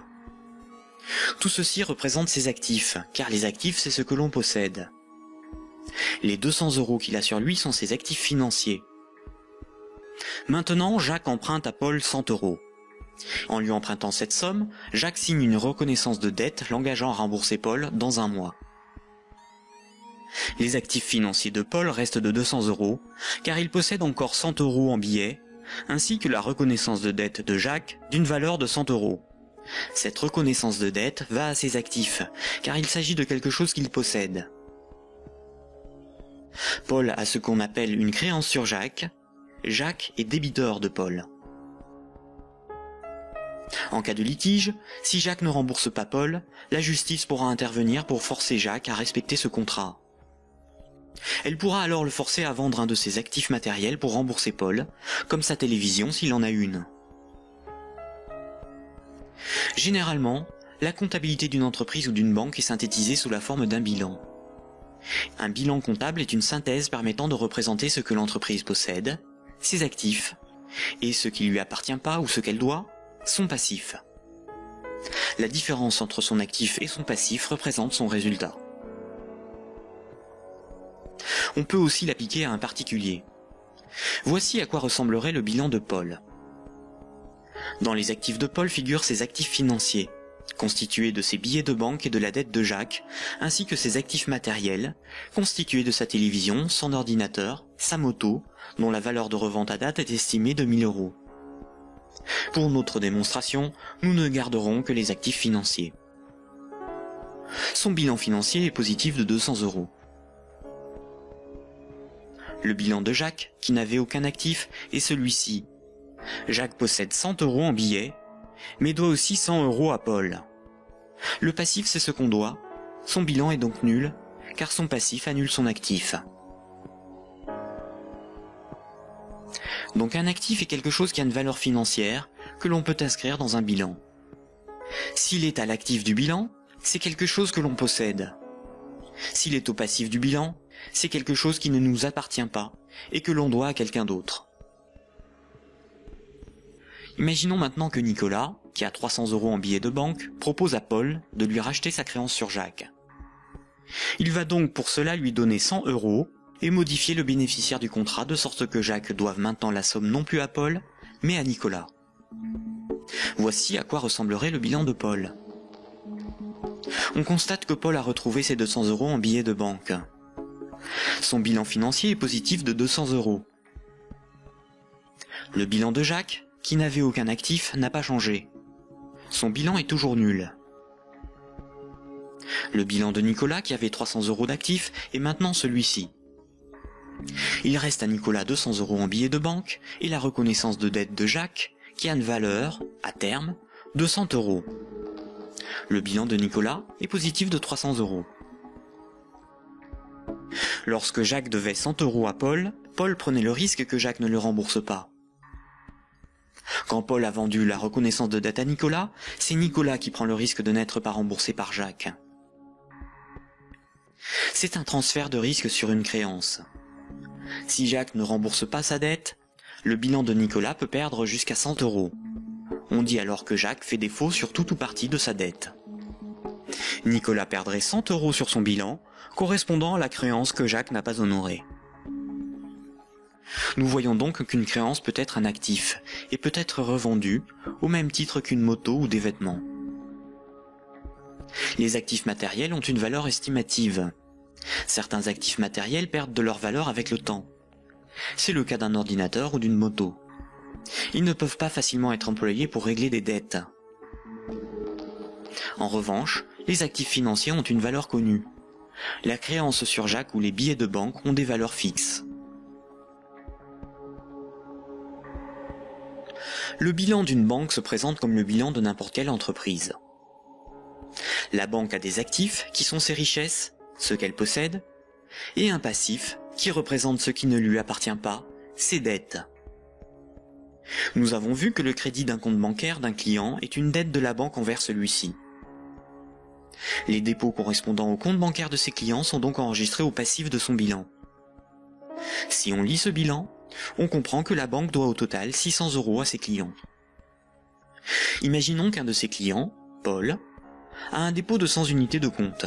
Tout ceci représente ses actifs, car les actifs c'est ce que l'on possède. Les 200 € qu'il a sur lui sont ses actifs financiers. Maintenant, Jacques emprunte à Paul 100 €. En lui empruntant cette somme, Jacques signe une reconnaissance de dette l'engageant à rembourser Paul dans un mois. Les actifs financiers de Paul restent de 200 €, car il possède encore 100 € en billets, ainsi que la reconnaissance de dette de Jacques d'une valeur de 100 €. Cette reconnaissance de dette va à ses actifs, car il s'agit de quelque chose qu'il possède. Paul a ce qu'on appelle une créance sur Jacques. Jacques est débiteur de Paul. En cas de litige, si Jacques ne rembourse pas Paul, la justice pourra intervenir pour forcer Jacques à respecter ce contrat. Elle pourra alors le forcer à vendre un de ses actifs matériels pour rembourser Paul, comme sa télévision s'il en a une. Généralement, la comptabilité d'une entreprise ou d'une banque est synthétisée sous la forme d'un bilan. Un bilan comptable est une synthèse permettant de représenter ce que l'entreprise possède, ses actifs, et ce qui lui appartient pas ou ce qu'elle doit, son passif. La différence entre son actif et son passif représente son résultat. On peut aussi l'appliquer à un particulier. Voici à quoi ressemblerait le bilan de Paul. Dans les actifs de Paul figurent ses actifs financiers, constitués de ses billets de banque et de la dette de Jacques, ainsi que ses actifs matériels, constitués de sa télévision, son ordinateur, sa moto, dont la valeur de revente à date est estimée de 1000 €. Pour notre démonstration, nous ne garderons que les actifs financiers. Son bilan financier est positif de 200 €. Le bilan de Jacques, qui n'avait aucun actif, est celui-ci. Jacques possède 100 € en billets, mais doit aussi 100 € à Paul. Le passif c'est ce qu'on doit, son bilan est donc nul, car son passif annule son actif. Donc un actif est quelque chose qui a une valeur financière, que l'on peut inscrire dans un bilan. S'il est à l'actif du bilan, c'est quelque chose que l'on possède. S'il est au passif du bilan, c'est quelque chose qui ne nous appartient pas, et que l'on doit à quelqu'un d'autre. Imaginons maintenant que Nicolas, qui a 300 € en billets de banque, propose à Paul de lui racheter sa créance sur Jacques. Il va donc pour cela lui donner 100 € et modifier le bénéficiaire du contrat de sorte que Jacques doive maintenant la somme non plus à Paul, mais à Nicolas. Voici à quoi ressemblerait le bilan de Paul. On constate que Paul a retrouvé ses 200 € en billets de banque. Son bilan financier est positif de 200 €. Le bilan de Jacques, qui n'avait aucun actif, n'a pas changé. Son bilan est toujours nul. Le bilan de Nicolas, qui avait 300 € d'actifs, est maintenant celui-ci. Il reste à Nicolas 200 € en billets de banque et la reconnaissance de dette de Jacques, qui a une valeur, à terme, de 100 €. Le bilan de Nicolas est positif de 300 €. Lorsque Jacques devait 100 € à Paul, Paul prenait le risque que Jacques ne le rembourse pas. Quand Paul a vendu la reconnaissance de dette à Nicolas, c'est Nicolas qui prend le risque de n'être pas remboursé par Jacques. C'est un transfert de risque sur une créance. Si Jacques ne rembourse pas sa dette, le bilan de Nicolas peut perdre jusqu'à 100 €. On dit alors que Jacques fait défaut sur tout ou partie de sa dette. Nicolas perdrait 100 € sur son bilan, correspondant à la créance que Jacques n'a pas honorée. Nous voyons donc qu'une créance peut être un actif et peut être revendue au même titre qu'une moto ou des vêtements. Les actifs matériels ont une valeur estimative. Certains actifs matériels perdent de leur valeur avec le temps. C'est le cas d'un ordinateur ou d'une moto. Ils ne peuvent pas facilement être employés pour régler des dettes. En revanche, les actifs financiers ont une valeur connue. La créance sur Jacques ou les billets de banque ont des valeurs fixes. Le bilan d'une banque se présente comme le bilan de n'importe quelle entreprise. La banque a des actifs qui sont ses richesses, ce qu'elle possède, et un passif qui représente ce qui ne lui appartient pas, ses dettes. Nous avons vu que le crédit d'un compte bancaire d'un client est une dette de la banque envers celui-ci. Les dépôts correspondant au compte bancaire de ses clients sont donc enregistrés au passif de son bilan. Si on lit ce bilan, on comprend que la banque doit au total 600 € à ses clients. Imaginons qu'un de ses clients, Paul, a un dépôt de 100 unités de compte.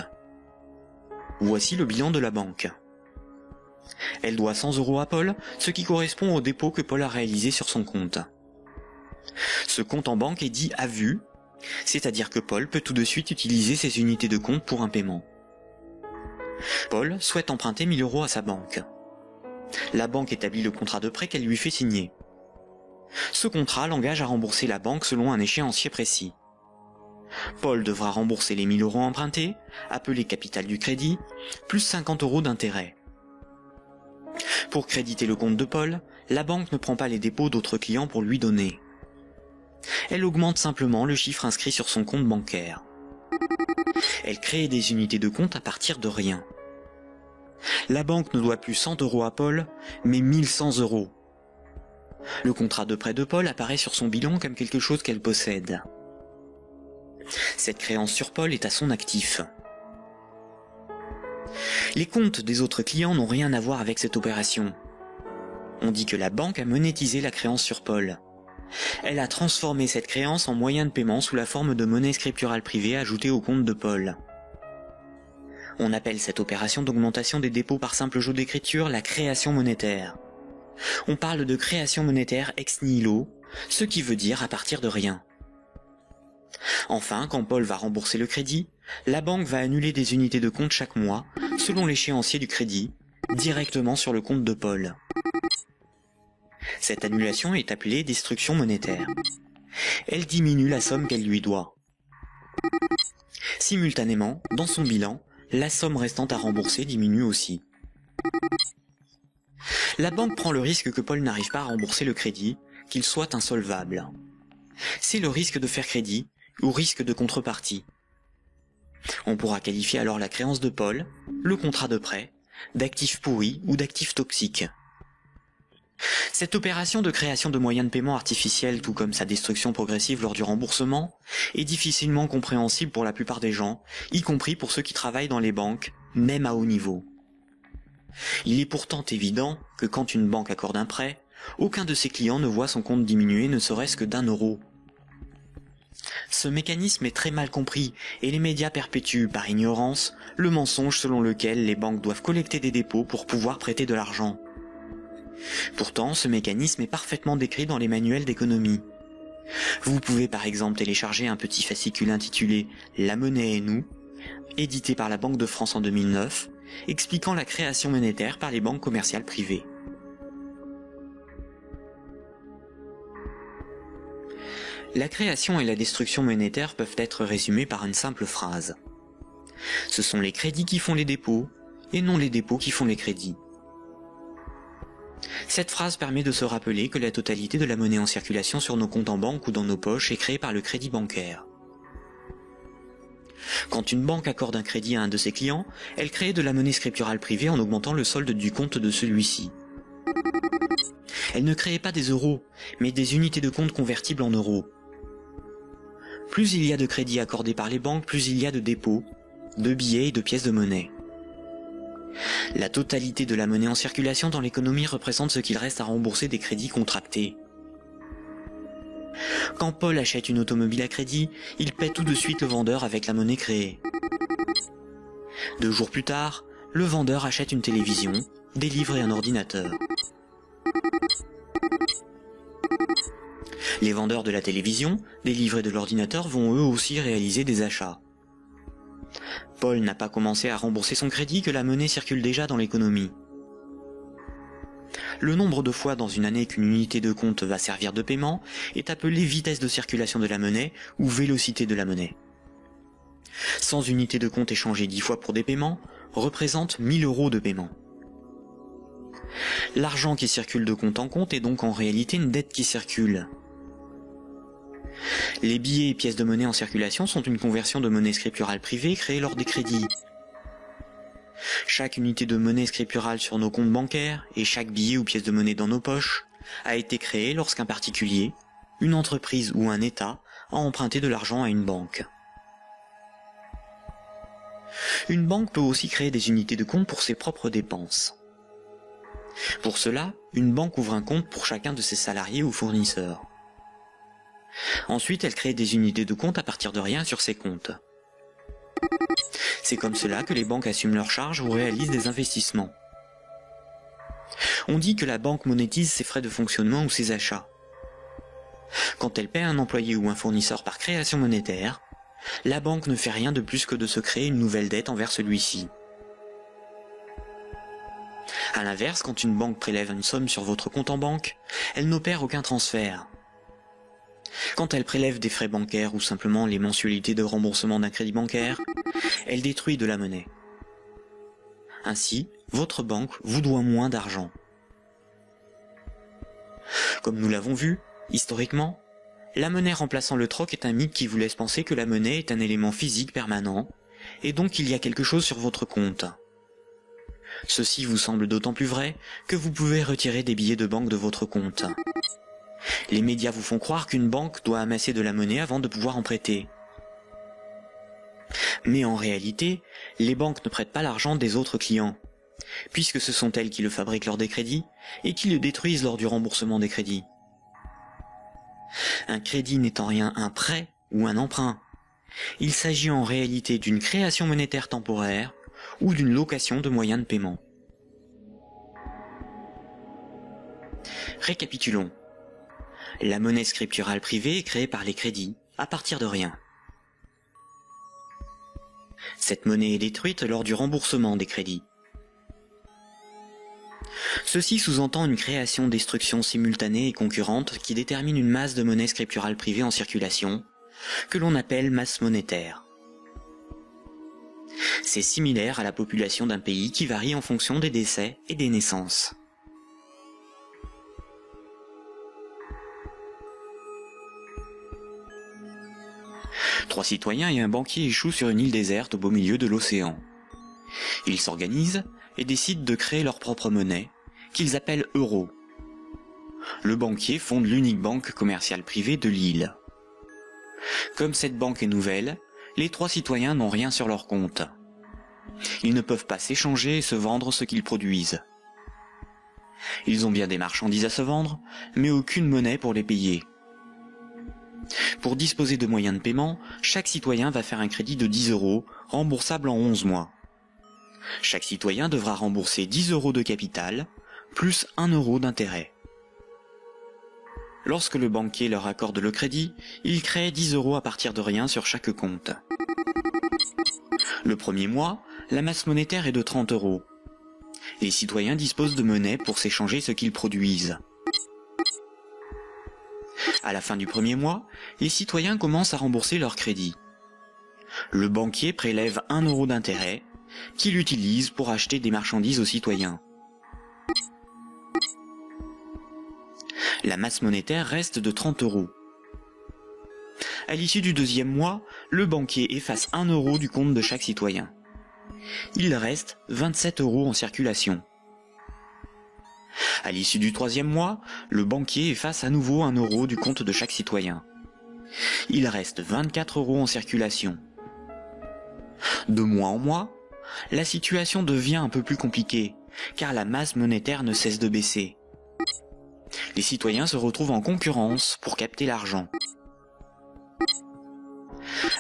Voici le bilan de la banque. Elle doit 100 € à Paul, ce qui correspond au dépôt que Paul a réalisé sur son compte. Ce compte en banque est dit à vue, c'est-à-dire que Paul peut tout de suite utiliser ses unités de compte pour un paiement. Paul souhaite emprunter 1000 € à sa banque. La banque établit le contrat de prêt qu'elle lui fait signer. Ce contrat l'engage à rembourser la banque selon un échéancier précis. Paul devra rembourser les 1000 € empruntés, appelés capital du crédit, plus 50 € d'intérêt. Pour créditer le compte de Paul, la banque ne prend pas les dépôts d'autres clients pour lui donner. Elle augmente simplement le chiffre inscrit sur son compte bancaire. Elle crée des unités de compte à partir de rien. La banque ne doit plus 100 € à Paul, mais 1100 €. Le contrat de prêt de Paul apparaît sur son bilan comme quelque chose qu'elle possède. Cette créance sur Paul est à son actif. Les comptes des autres clients n'ont rien à voir avec cette opération. On dit que la banque a monétisé la créance sur Paul. Elle a transformé cette créance en moyen de paiement sous la forme de monnaie scripturale privée ajoutée au compte de Paul. On appelle cette opération d'augmentation des dépôts par simple jeu d'écriture la création monétaire. On parle de création monétaire ex nihilo, ce qui veut dire à partir de rien. Enfin, quand Paul va rembourser le crédit, la banque va annuler des unités de compte chaque mois, selon l'échéancier du crédit, directement sur le compte de Paul. Cette annulation est appelée destruction monétaire. Elle diminue la somme qu'elle lui doit. Simultanément, dans son bilan, la somme restant à rembourser diminue aussi. La banque prend le risque que Paul n'arrive pas à rembourser le crédit, qu'il soit insolvable. C'est le risque de faire crédit ou risque de contrepartie. On pourra qualifier alors la créance de Paul, le contrat de prêt, d'actifs pourris ou d'actifs toxiques. Cette opération de création de moyens de paiement artificiels, tout comme sa destruction progressive lors du remboursement, est difficilement compréhensible pour la plupart des gens, y compris pour ceux qui travaillent dans les banques, même à haut niveau. Il est pourtant évident que quand une banque accorde un prêt, aucun de ses clients ne voit son compte diminuer ne serait-ce que d'1 €. Ce mécanisme est très mal compris et les médias perpétuent par ignorance le mensonge selon lequel les banques doivent collecter des dépôts pour pouvoir prêter de l'argent. Pourtant, ce mécanisme est parfaitement décrit dans les manuels d'économie. Vous pouvez par exemple télécharger un petit fascicule intitulé « La monnaie et nous », édité par la Banque de France en 2009, expliquant la création monétaire par les banques commerciales privées. La création et la destruction monétaire peuvent être résumées par une simple phrase. Ce sont les crédits qui font les dépôts, et non les dépôts qui font les crédits. Cette phrase permet de se rappeler que la totalité de la monnaie en circulation sur nos comptes en banque ou dans nos poches est créée par le crédit bancaire. Quand une banque accorde un crédit à un de ses clients, elle crée de la monnaie scripturale privée en augmentant le solde du compte de celui-ci. Elle ne crée pas des euros, mais des unités de compte convertibles en euros. Plus il y a de crédits accordés par les banques, plus il y a de dépôts, de billets et de pièces de monnaie. La totalité de la monnaie en circulation dans l'économie représente ce qu'il reste à rembourser des crédits contractés. Quand Paul achète une automobile à crédit, il paie tout de suite le vendeur avec la monnaie créée. 2 jours plus tard, le vendeur achète une télévision, des livres et un ordinateur. Les vendeurs de la télévision, des livres et de l'ordinateur vont eux aussi réaliser des achats. Paul n'a pas commencé à rembourser son crédit que la monnaie circule déjà dans l'économie. Le nombre de fois dans une année qu'une unité de compte va servir de paiement est appelé vitesse de circulation de la monnaie ou vélocité de la monnaie. 100 unités de compte échangées 10 fois pour des paiements représentent 1000 € de paiement. L'argent qui circule de compte en compte est donc en réalité une dette qui circule. Les billets et pièces de monnaie en circulation sont une conversion de monnaie scripturale privée créée lors des crédits. Chaque unité de monnaie scripturale sur nos comptes bancaires et chaque billet ou pièce de monnaie dans nos poches a été créé lorsqu'un particulier, une entreprise ou un État a emprunté de l'argent à une banque. Une banque peut aussi créer des unités de compte pour ses propres dépenses. Pour cela, une banque ouvre un compte pour chacun de ses salariés ou fournisseurs. Ensuite, elle crée des unités de compte à partir de rien sur ses comptes. C'est comme cela que les banques assument leurs charges ou réalisent des investissements. On dit que la banque monétise ses frais de fonctionnement ou ses achats. Quand elle paie un employé ou un fournisseur par création monétaire, la banque ne fait rien de plus que de se créer une nouvelle dette envers celui-ci. A l'inverse, quand une banque prélève une somme sur votre compte en banque, elle n'opère aucun transfert. Quand elle prélève des frais bancaires ou simplement les mensualités de remboursement d'un crédit bancaire, elle détruit de la monnaie. Ainsi, votre banque vous doit moins d'argent. Comme nous l'avons vu, historiquement, la monnaie remplaçant le troc est un mythe qui vous laisse penser que la monnaie est un élément physique permanent, et donc il y a quelque chose sur votre compte. Ceci vous semble d'autant plus vrai que vous pouvez retirer des billets de banque de votre compte. Les médias vous font croire qu'une banque doit amasser de la monnaie avant de pouvoir en prêter. Mais en réalité, les banques ne prêtent pas l'argent des autres clients, puisque ce sont elles qui le fabriquent lors des crédits et qui le détruisent lors du remboursement des crédits. Un crédit n'est en rien un prêt ou un emprunt. Il s'agit en réalité d'une création monétaire temporaire ou d'une location de moyens de paiement. Récapitulons. La monnaie scripturale privée est créée par les crédits, à partir de rien. Cette monnaie est détruite lors du remboursement des crédits. Ceci sous-entend une création-destruction simultanée et concurrente qui détermine une masse de monnaie scripturale privée en circulation, que l'on appelle masse monétaire. C'est similaire à la population d'un pays qui varie en fonction des décès et des naissances. Trois citoyens et un banquier échouent sur une île déserte au beau milieu de l'océan. Ils s'organisent et décident de créer leur propre monnaie, qu'ils appellent euro. Le banquier fonde l'unique banque commerciale privée de l'île. Comme cette banque est nouvelle, les trois citoyens n'ont rien sur leur compte. Ils ne peuvent pas s'échanger et se vendre ce qu'ils produisent. Ils ont bien des marchandises à se vendre, mais aucune monnaie pour les payer. Pour disposer de moyens de paiement, chaque citoyen va faire un crédit de 10 €, remboursable en 11 mois. Chaque citoyen devra rembourser 10 € de capital, plus 1 € d'intérêt. Lorsque le banquier leur accorde le crédit, il crée 10 € à partir de rien sur chaque compte. Le premier mois, la masse monétaire est de 30 €. Les citoyens disposent de monnaie pour s'échanger ce qu'ils produisent. À la fin du premier mois, les citoyens commencent à rembourser leur crédit. Le banquier prélève 1 € d'intérêt, qu'il utilise pour acheter des marchandises aux citoyens. La masse monétaire reste de 30 €. À l'issue du deuxième mois, le banquier efface 1 € du compte de chaque citoyen. Il reste 27 € en circulation. À l'issue du troisième mois, le banquier efface à nouveau 1 € du compte de chaque citoyen. Il reste 24 € en circulation. De mois en mois, la situation devient un peu plus compliquée, car la masse monétaire ne cesse de baisser. Les citoyens se retrouvent en concurrence pour capter l'argent.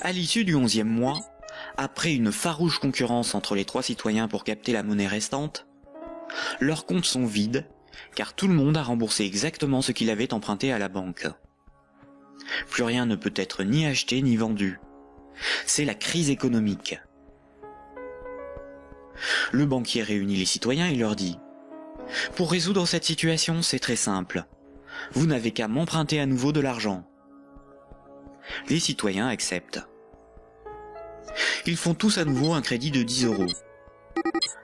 À l'issue du 11e mois, après une farouche concurrence entre les trois citoyens pour capter la monnaie restante, leurs comptes sont vides, car tout le monde a remboursé exactement ce qu'il avait emprunté à la banque. Plus rien ne peut être ni acheté ni vendu. C'est la crise économique. Le banquier réunit les citoyens et leur dit « Pour résoudre cette situation, c'est très simple. Vous n'avez qu'à m'emprunter à nouveau de l'argent. » Les citoyens acceptent. Ils font tous à nouveau un crédit de 10 €.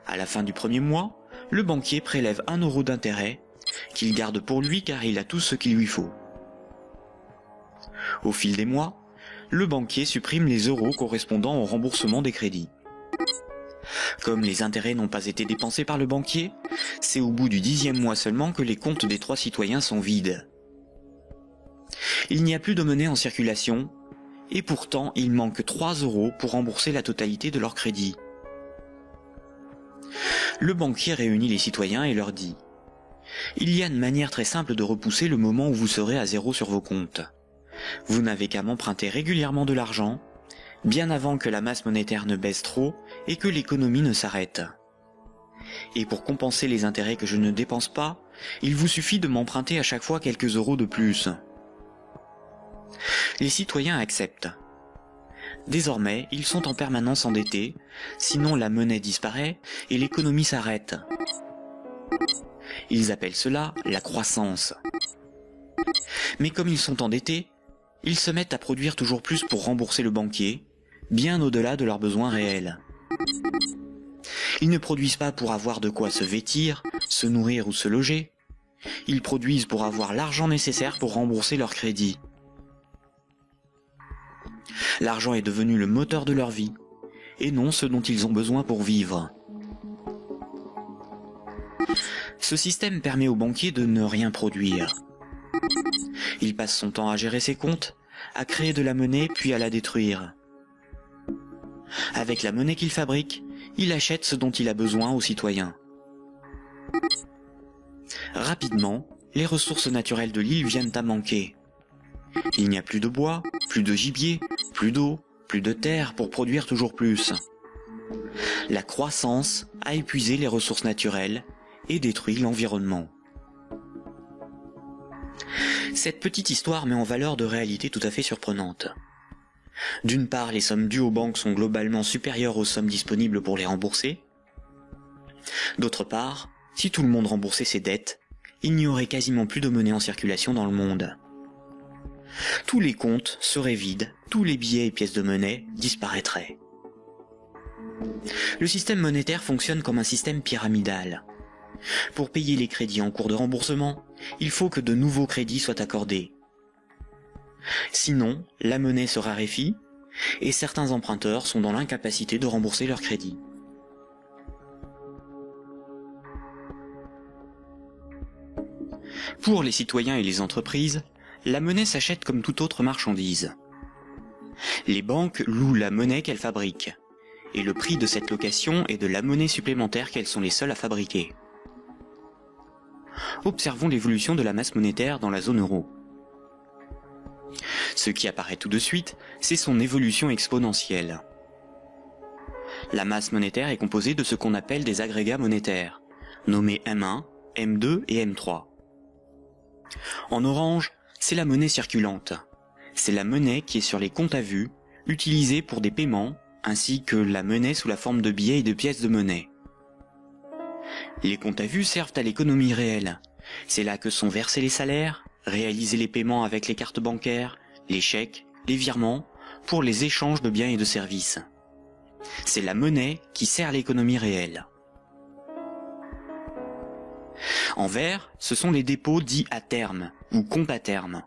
À la fin du premier mois, le banquier prélève 1 € d'intérêt, qu'il garde pour lui car il a tout ce qu'il lui faut. Au fil des mois, le banquier supprime les euros correspondant au remboursement des crédits. Comme les intérêts n'ont pas été dépensés par le banquier, c'est au bout du 10e mois seulement que les comptes des 3 citoyens sont vides. Il n'y a plus de monnaie en circulation, et pourtant il manque 3 euros pour rembourser la totalité de leur crédit. Le banquier réunit les citoyens et leur dit « Il y a une manière très simple de repousser le moment où vous serez à zéro sur vos comptes. Vous n'avez qu'à m'emprunter régulièrement de l'argent, bien avant que la masse monétaire ne baisse trop et que l'économie ne s'arrête. Et pour compenser les intérêts que je ne dépense pas, il vous suffit de m'emprunter à chaque fois quelques euros de plus. » Les citoyens acceptent. Désormais, ils sont en permanence endettés, sinon la monnaie disparaît et l'économie s'arrête. Ils appellent cela la croissance. Mais comme ils sont endettés, ils se mettent à produire toujours plus pour rembourser le banquier, bien au-delà de leurs besoins réels. Ils ne produisent pas pour avoir de quoi se vêtir, se nourrir ou se loger. Ils produisent pour avoir l'argent nécessaire pour rembourser leur crédit. L'argent est devenu le moteur de leur vie, et non ce dont ils ont besoin pour vivre. Ce système permet au banquier de ne rien produire. Il passe son temps à gérer ses comptes, à créer de la monnaie puis à la détruire. Avec la monnaie qu'il fabrique, il achète ce dont il a besoin aux citoyens. Rapidement, les ressources naturelles de l'île viennent à manquer. Il n'y a plus de bois, plus de gibier, plus d'eau, plus de terre pour produire toujours plus. La croissance a épuisé les ressources naturelles et détruit l'environnement. Cette petite histoire met en valeur de réalités tout à fait surprenantes. D'une part, les sommes dues aux banques sont globalement supérieures aux sommes disponibles pour les rembourser. D'autre part, si tout le monde remboursait ses dettes, il n'y aurait quasiment plus de monnaie en circulation dans le monde. Tous les comptes seraient vides, tous les billets et pièces de monnaie disparaîtraient. Le système monétaire fonctionne comme un système pyramidal. Pour payer les crédits en cours de remboursement, il faut que de nouveaux crédits soient accordés. Sinon, la monnaie se raréfie et certains emprunteurs sont dans l'incapacité de rembourser leurs crédits. Pour les citoyens et les entreprises, la monnaie s'achète comme toute autre marchandise. Les banques louent la monnaie qu'elles fabriquent, et le prix de cette location est de la monnaie supplémentaire qu'elles sont les seules à fabriquer. Observons l'évolution de la masse monétaire dans la zone euro. Ce qui apparaît tout de suite, c'est son évolution exponentielle. La masse monétaire est composée de ce qu'on appelle des agrégats monétaires, nommés M1, M2 et M3. En orange, c'est la monnaie circulante. C'est la monnaie qui est sur les comptes à vue, utilisée pour des paiements, ainsi que la monnaie sous la forme de billets et de pièces de monnaie. Les comptes à vue servent à l'économie réelle. C'est là que sont versés les salaires, réalisés les paiements avec les cartes bancaires, les chèques, les virements, pour les échanges de biens et de services. C'est la monnaie qui sert l'économie réelle. En vert, ce sont les dépôts dits à terme, ou comptes à terme.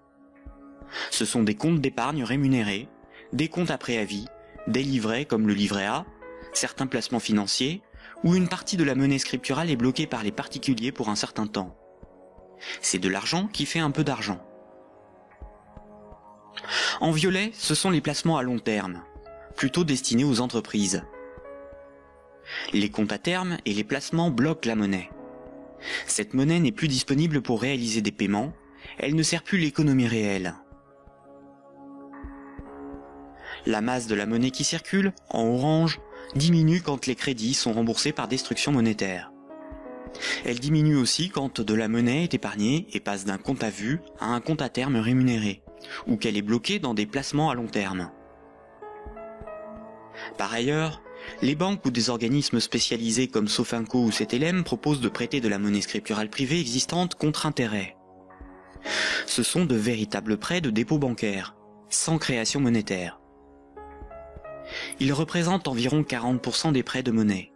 Ce sont des comptes d'épargne rémunérés, des comptes à préavis, des livrets comme le livret A, certains placements financiers, où une partie de la monnaie scripturale est bloquée par les particuliers pour un certain temps. C'est de l'argent qui fait un peu d'argent. En violet, ce sont les placements à long terme, plutôt destinés aux entreprises. Les comptes à terme et les placements bloquent la monnaie. Cette monnaie n'est plus disponible pour réaliser des paiements, elle ne sert plus l'économie réelle. La masse de la monnaie qui circule, en orange, diminue quand les crédits sont remboursés par destruction monétaire. Elle diminue aussi quand de la monnaie est épargnée et passe d'un compte à vue à un compte à terme rémunéré, ou qu'elle est bloquée dans des placements à long terme. Par ailleurs, les banques ou des organismes spécialisés comme Sofinco ou CTLM proposent de prêter de la monnaie scripturale privée existante contre intérêt. Ce sont de véritables prêts de dépôt bancaire, sans création monétaire. Ils représentent environ 40% des prêts de monnaie.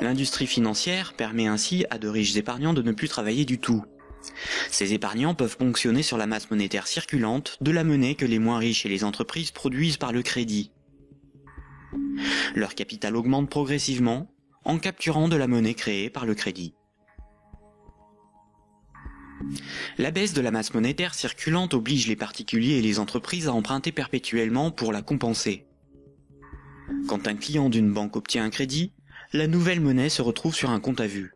L'industrie financière permet ainsi à de riches épargnants de ne plus travailler du tout, Ces épargnants peuvent ponctionner sur la masse monétaire circulante de la monnaie que les moins riches et les entreprises produisent par le crédit. Leur capital augmente progressivement en capturant de la monnaie créée par le crédit. La baisse de la masse monétaire circulante oblige les particuliers et les entreprises à emprunter perpétuellement pour la compenser. Quand un client d'une banque obtient un crédit, la nouvelle monnaie se retrouve sur un compte à vue.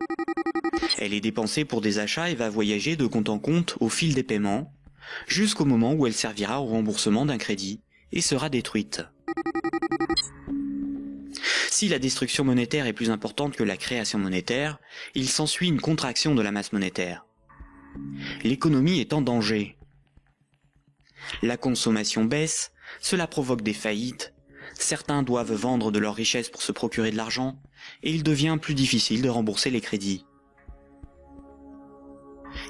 Elle est dépensée pour des achats et va voyager de compte en compte au fil des paiements, jusqu'au moment où elle servira au remboursement d'un crédit et sera détruite. Si la destruction monétaire est plus importante que la création monétaire, il s'ensuit une contraction de la masse monétaire. L'économie est en danger. La consommation baisse, cela provoque des faillites, certains doivent vendre de leurs richesses pour se procurer de l'argent, et il devient plus difficile de rembourser les crédits.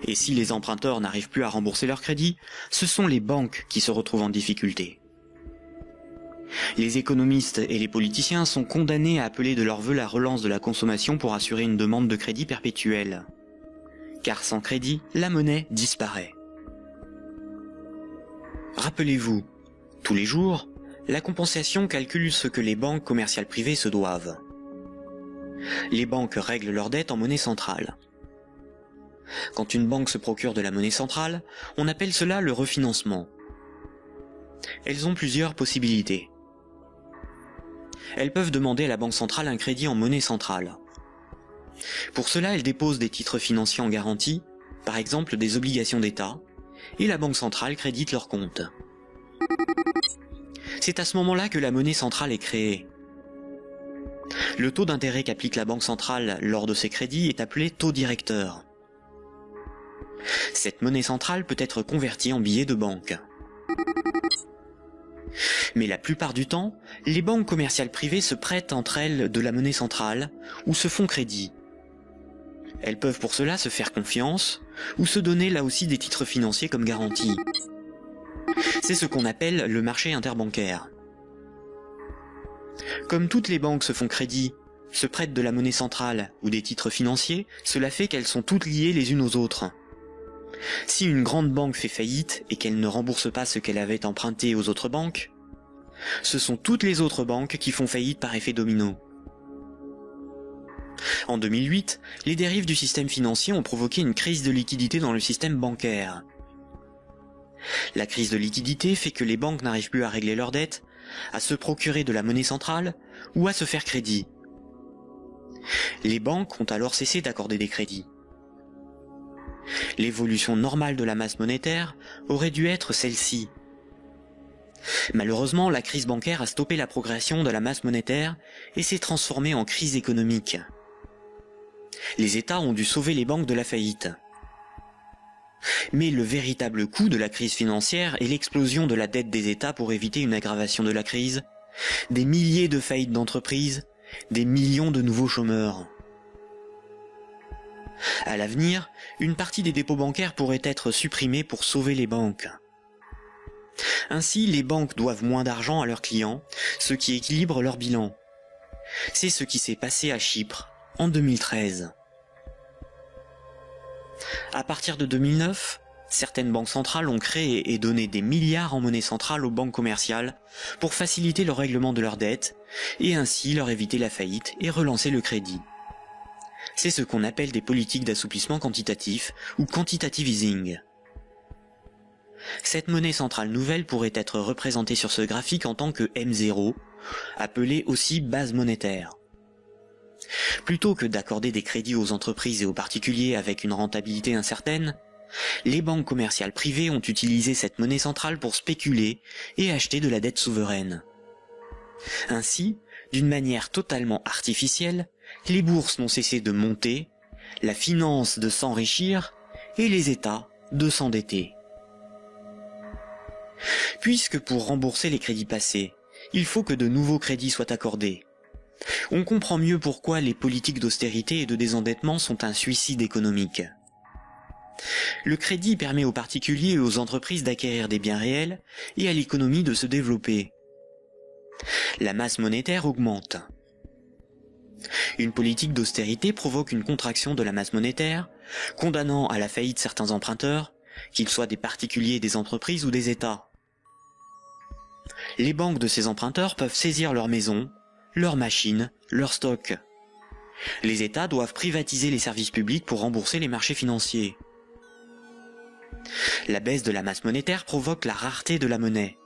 Et si les emprunteurs n'arrivent plus à rembourser leurs crédits, ce sont les banques qui se retrouvent en difficulté. Les économistes et les politiciens sont condamnés à appeler de leur vœu la relance de la consommation pour assurer une demande de crédit perpétuelle. Car sans crédit, la monnaie disparaît. Rappelez-vous, tous les jours, la compensation calcule ce que les banques commerciales privées se doivent. Les banques règlent leurs dettes en monnaie centrale. Quand une banque se procure de la monnaie centrale, on appelle cela le refinancement. Elles ont plusieurs possibilités. Elles peuvent demander à la banque centrale un crédit en monnaie centrale. Pour cela, elles déposent des titres financiers en garantie, par exemple des obligations d'État, et la banque centrale crédite leur compte. C'est à ce moment-là que la monnaie centrale est créée. Le taux d'intérêt qu'applique la banque centrale lors de ces crédits est appelé taux directeur. Cette monnaie centrale peut être convertie en billets de banque. Mais la plupart du temps, les banques commerciales privées se prêtent entre elles de la monnaie centrale ou se font crédit. Elles peuvent pour cela se faire confiance ou se donner là aussi des titres financiers comme garantie. C'est ce qu'on appelle le marché interbancaire. Comme toutes les banques se font crédit, se prêtent de la monnaie centrale ou des titres financiers, cela fait qu'elles sont toutes liées les unes aux autres. Si une grande banque fait faillite et qu'elle ne rembourse pas ce qu'elle avait emprunté aux autres banques, ce sont toutes les autres banques qui font faillite par effet domino. En 2008, les dérives du système financier ont provoqué une crise de liquidité dans le système bancaire. La crise de liquidité fait que les banques n'arrivent plus à régler leurs dettes, à se procurer de la monnaie centrale ou à se faire crédit. Les banques ont alors cessé d'accorder des crédits. L'évolution normale de la masse monétaire aurait dû être celle-ci. Malheureusement, la crise bancaire a stoppé la progression de la masse monétaire et s'est transformée en crise économique. Les États ont dû sauver les banques de la faillite. Mais le véritable coût de la crise financière est l'explosion de la dette des États pour éviter une aggravation de la crise, des milliers de faillites d'entreprises, des millions de nouveaux chômeurs. À l'avenir, une partie des dépôts bancaires pourrait être supprimée pour sauver les banques. Ainsi, les banques doivent moins d'argent à leurs clients, ce qui équilibre leur bilan. C'est ce qui s'est passé à Chypre en 2013. À partir de 2009, certaines banques centrales ont créé et donné des milliards en monnaie centrale aux banques commerciales pour faciliter le règlement de leurs dettes et ainsi leur éviter la faillite et relancer le crédit. C'est ce qu'on appelle des politiques d'assouplissement quantitatif ou quantitative easing. Cette monnaie centrale nouvelle pourrait être représentée sur ce graphique en tant que M0, appelée aussi base monétaire. Plutôt que d'accorder des crédits aux entreprises et aux particuliers avec une rentabilité incertaine, les banques commerciales privées ont utilisé cette monnaie centrale pour spéculer et acheter de la dette souveraine. Ainsi, d'une manière totalement artificielle, les bourses n'ont cessé de monter, la finance de s'enrichir et les États de s'endetter. Puisque pour rembourser les crédits passés, il faut que de nouveaux crédits soient accordés, on comprend mieux pourquoi les politiques d'austérité et de désendettement sont un suicide économique. Le crédit permet aux particuliers et aux entreprises d'acquérir des biens réels et à l'économie de se développer. La masse monétaire augmente. Une politique d'austérité provoque une contraction de la masse monétaire, condamnant à la faillite certains emprunteurs, qu'ils soient des particuliers, des entreprises ou des États. Les banques de ces emprunteurs peuvent saisir leurs maisons, leurs machines, leurs stocks. Les États doivent privatiser les services publics pour rembourser les marchés financiers. La baisse de la masse monétaire provoque la rareté de la monnaie,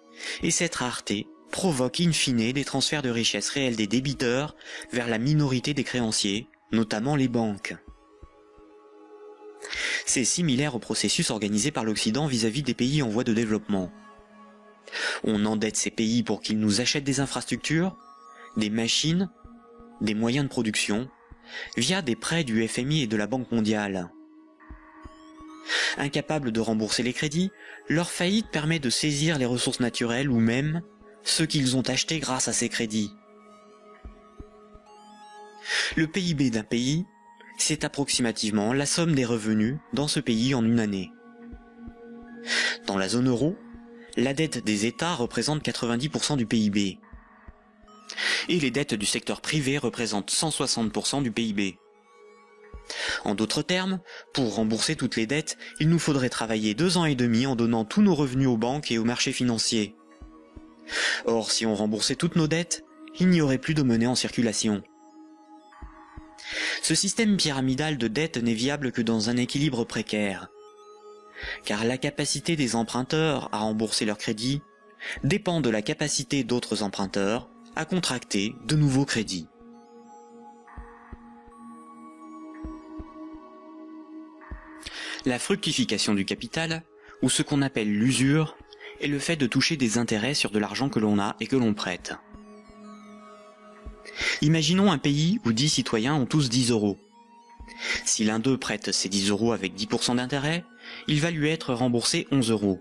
et cette rareté provoque in fine des transferts de richesses réelles des débiteurs vers la minorité des créanciers, notamment les banques. C'est similaire au processus organisé par l'Occident vis-à-vis des pays en voie de développement. On endette ces pays pour qu'ils nous achètent des infrastructures, des machines, des moyens de production, via des prêts du FMI et de la Banque mondiale. Incapables de rembourser les crédits, leur faillite permet de saisir les ressources naturelles ou même ceux qu'ils ont achetés grâce à ces crédits. Le PIB d'un pays, c'est approximativement la somme des revenus dans ce pays en une année. Dans la zone euro, la dette des États représente 90% du PIB. Et les dettes du secteur privé représentent 160% du PIB. En d'autres termes, pour rembourser toutes les dettes, il nous faudrait travailler 2 ans et demi en donnant tous nos revenus aux banques et aux marchés financiers. Or, si on remboursait toutes nos dettes, il n'y aurait plus de monnaie en circulation. Ce système pyramidal de dette n'est viable que dans un équilibre précaire, car la capacité des emprunteurs à rembourser leurs crédits dépend de la capacité d'autres emprunteurs à contracter de nouveaux crédits. La fructification du capital, ou ce qu'on appelle l'usure, est le fait de toucher des intérêts sur de l'argent que l'on a et que l'on prête. Imaginons un pays où 10 citoyens ont tous 10 euros. Si l'un d'eux prête ces 10 euros avec 10% d'intérêt, il va lui être remboursé 11 euros.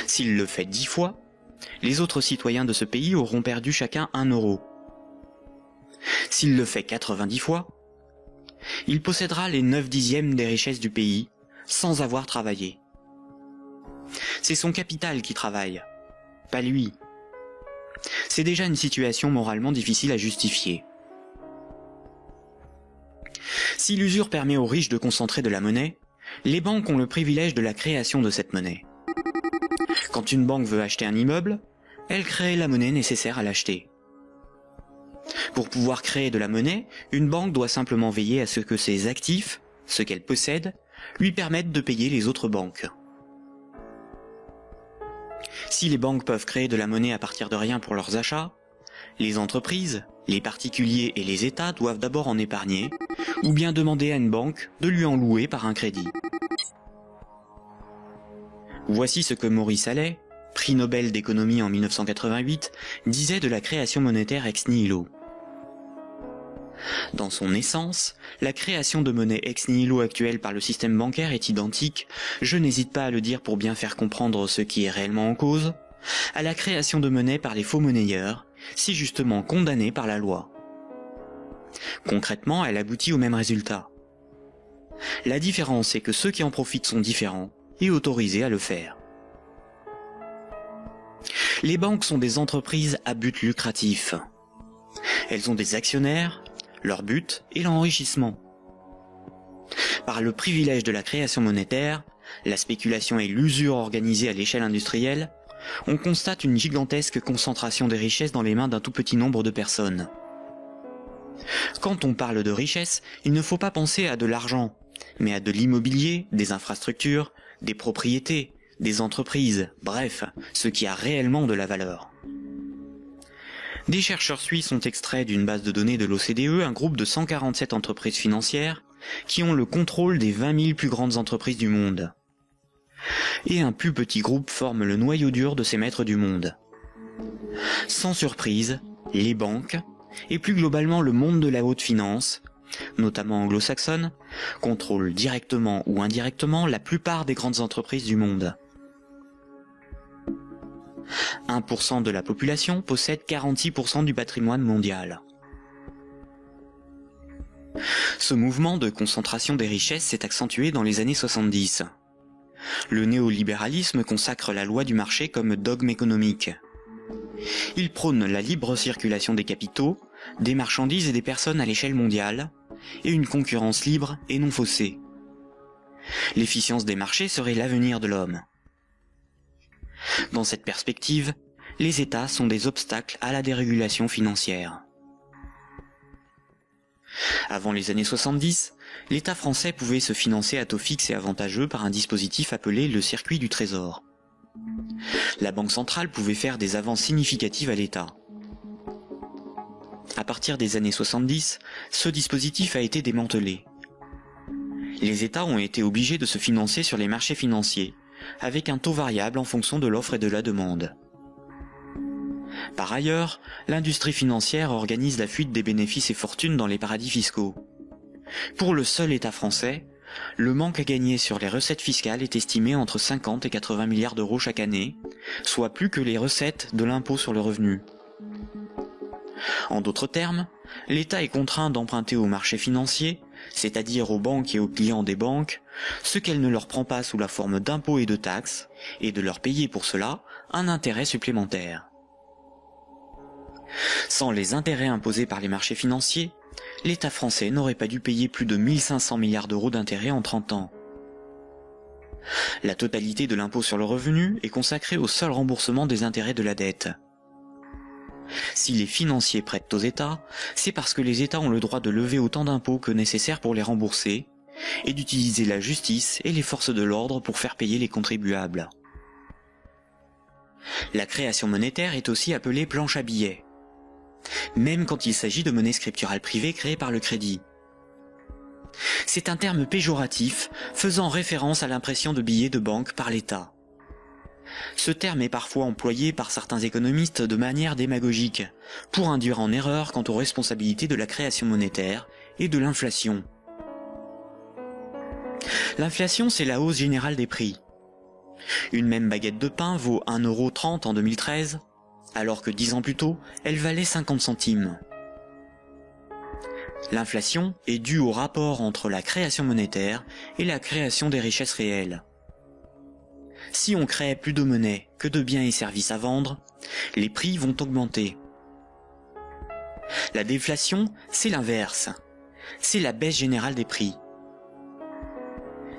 S'il le fait 10 fois, les autres citoyens de ce pays auront perdu chacun 1 euro. S'il le fait 90 fois, il possédera les 9/10 des richesses du pays sans avoir travaillé. C'est son capital qui travaille, pas lui. C'est déjà une situation moralement difficile à justifier. Si l'usure permet aux riches de concentrer de la monnaie, les banques ont le privilège de la création de cette monnaie. Quand une banque veut acheter un immeuble, elle crée la monnaie nécessaire à l'acheter. Pour pouvoir créer de la monnaie, une banque doit simplement veiller à ce que ses actifs, ce qu'elle possède, lui permettent de payer les autres banques. Si les banques peuvent créer de la monnaie à partir de rien pour leurs achats, les entreprises, les particuliers et les États doivent d'abord en épargner, ou bien demander à une banque de lui en louer par un crédit. Voici ce que Maurice Allais, prix Nobel d'économie en 1988, disait de la création monétaire ex nihilo. Dans son essence, la création de monnaie ex nihilo actuelle par le système bancaire est identique, je n'hésite pas à le dire pour bien faire comprendre ce qui est réellement en cause, à la création de monnaie par les faux monnayeurs, si justement condamnée par la loi. Concrètement, elle aboutit au même résultat. La différence est que ceux qui en profitent sont différents et autorisés à le faire. Les banques sont des entreprises à but lucratif. Elles ont des actionnaires, leur but est l'enrichissement. Par le privilège de la création monétaire, la spéculation et l'usure organisée à l'échelle industrielle, on constate une gigantesque concentration des richesses dans les mains d'un tout petit nombre de personnes. Quand on parle de richesse, il ne faut pas penser à de l'argent, mais à de l'immobilier, des infrastructures, des propriétés, des entreprises, bref, ce qui a réellement de la valeur. Des chercheurs suisses ont extrait d'une base de données de l'OCDE un groupe de 147 entreprises financières qui ont le contrôle des 20 000 plus grandes entreprises du monde. Et un plus petit groupe forme le noyau dur de ces maîtres du monde. Sans surprise, les banques, et plus globalement le monde de la haute finance, notamment anglo-saxonne, contrôlent directement ou indirectement la plupart des grandes entreprises du monde. 1% de la population possède 46% du patrimoine mondial. Ce mouvement de concentration des richesses s'est accentué dans les années 70. Le néolibéralisme consacre la loi du marché comme dogme économique. Il prône la libre circulation des capitaux, des marchandises et des personnes à l'échelle mondiale, et une concurrence libre et non faussée. L'efficience des marchés serait l'avenir de l'homme. Dans cette perspective, les États sont des obstacles à la dérégulation financière. Avant les années 70, l'État français pouvait se financer à taux fixe et avantageux par un dispositif appelé le circuit du trésor. La Banque centrale pouvait faire des avances significatives à l'État. À partir des années 70, ce dispositif a été démantelé. Les États ont été obligés de se financer sur les marchés financiers, avec un taux variable en fonction de l'offre et de la demande. Par ailleurs, l'industrie financière organise la fuite des bénéfices et fortunes dans les paradis fiscaux. Pour le seul État français, le manque à gagner sur les recettes fiscales est estimé entre 50 et 80 milliards d'euros chaque année, soit plus que les recettes de l'impôt sur le revenu. En d'autres termes, l'État est contraint d'emprunter aux marchés financiers, c'est-à-dire aux banques et aux clients des banques, ce qu'elle ne leur prend pas sous la forme d'impôts et de taxes, et de leur payer pour cela un intérêt supplémentaire. Sans les intérêts imposés par les marchés financiers, l'État français n'aurait pas dû payer plus de 1500 milliards d'euros d'intérêts en 30 ans. La totalité de l'impôt sur le revenu est consacrée au seul remboursement des intérêts de la dette. Si les financiers prêtent aux États, c'est parce que les États ont le droit de lever autant d'impôts que nécessaire pour les rembourser, et d'utiliser la justice et les forces de l'ordre pour faire payer les contribuables. La création monétaire est aussi appelée planche à billets, même quand il s'agit de monnaie scripturale privée créée par le crédit. C'est un terme péjoratif faisant référence à l'impression de billets de banque par l'État. Ce terme est parfois employé par certains économistes de manière démagogique, pour induire en erreur quant aux responsabilités de la création monétaire et de l'inflation. L'inflation, c'est la hausse générale des prix. Une même baguette de pain vaut 1,30 € en 2013, alors que 10 ans plus tôt, elle valait 50 centimes. L'inflation est due au rapport entre la création monétaire et la création des richesses réelles. Si on crée plus de monnaie que de biens et services à vendre, les prix vont augmenter. La déflation, c'est l'inverse. C'est la baisse générale des prix.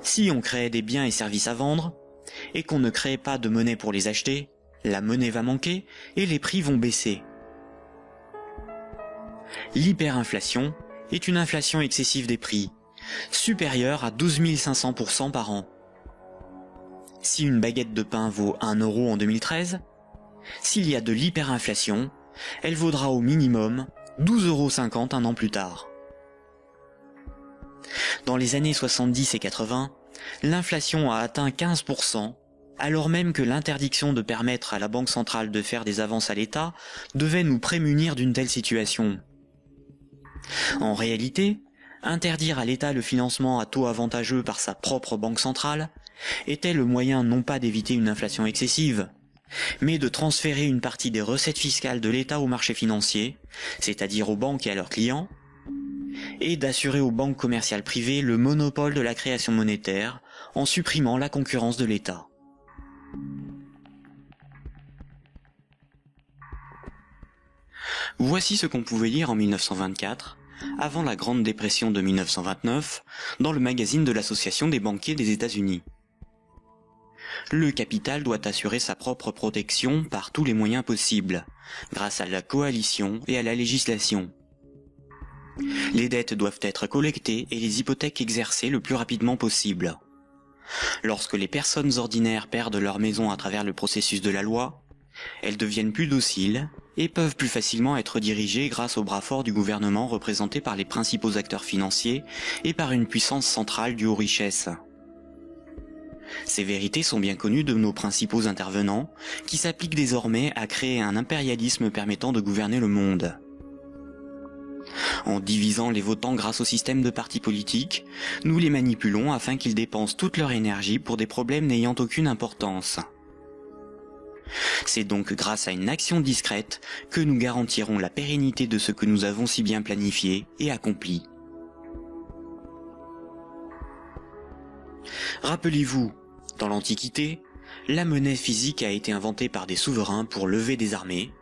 Si on crée des biens et services à vendre, et qu'on ne crée pas de monnaie pour les acheter, la monnaie va manquer et les prix vont baisser. L'hyperinflation est une inflation excessive des prix, supérieure à 12 500% par an. Si une baguette de pain vaut 1 € en 2013, s'il y a de l'hyperinflation, elle vaudra au minimum 12,50 € un an plus tard. Dans les années 70 et 80, l'inflation a atteint 15%, alors même que l'interdiction de permettre à la Banque centrale de faire des avances à l'État devait nous prémunir d'une telle situation. En réalité, interdire à l'État le financement à taux avantageux par sa propre Banque centrale était le moyen non pas d'éviter une inflation excessive, mais de transférer une partie des recettes fiscales de l'État aux marchés financiers, c'est-à-dire aux banques et à leurs clients, et d'assurer aux banques commerciales privées le monopole de la création monétaire en supprimant la concurrence de l'État. Voici ce qu'on pouvait lire en 1924, avant la Grande Dépression de 1929, dans le magazine de l'Association des banquiers des États-Unis. Le capital doit assurer sa propre protection par tous les moyens possibles, grâce à la coalition et à la législation. Les dettes doivent être collectées et les hypothèques exercées le plus rapidement possible. Lorsque les personnes ordinaires perdent leur maison à travers le processus de la loi, elles deviennent plus dociles et peuvent plus facilement être dirigées grâce au bras fort du gouvernement représenté par les principaux acteurs financiers et par une puissance centrale due aux richesses. Ces vérités sont bien connues de nos principaux intervenants, qui s'appliquent désormais à créer un impérialisme permettant de gouverner le monde. En divisant les votants grâce au système de partis politiques, nous les manipulons afin qu'ils dépensent toute leur énergie pour des problèmes n'ayant aucune importance. C'est donc grâce à une action discrète que nous garantirons la pérennité de ce que nous avons si bien planifié et accompli. Rappelez-vous, dans l'Antiquité, la monnaie physique a été inventée par des souverains pour lever des armées,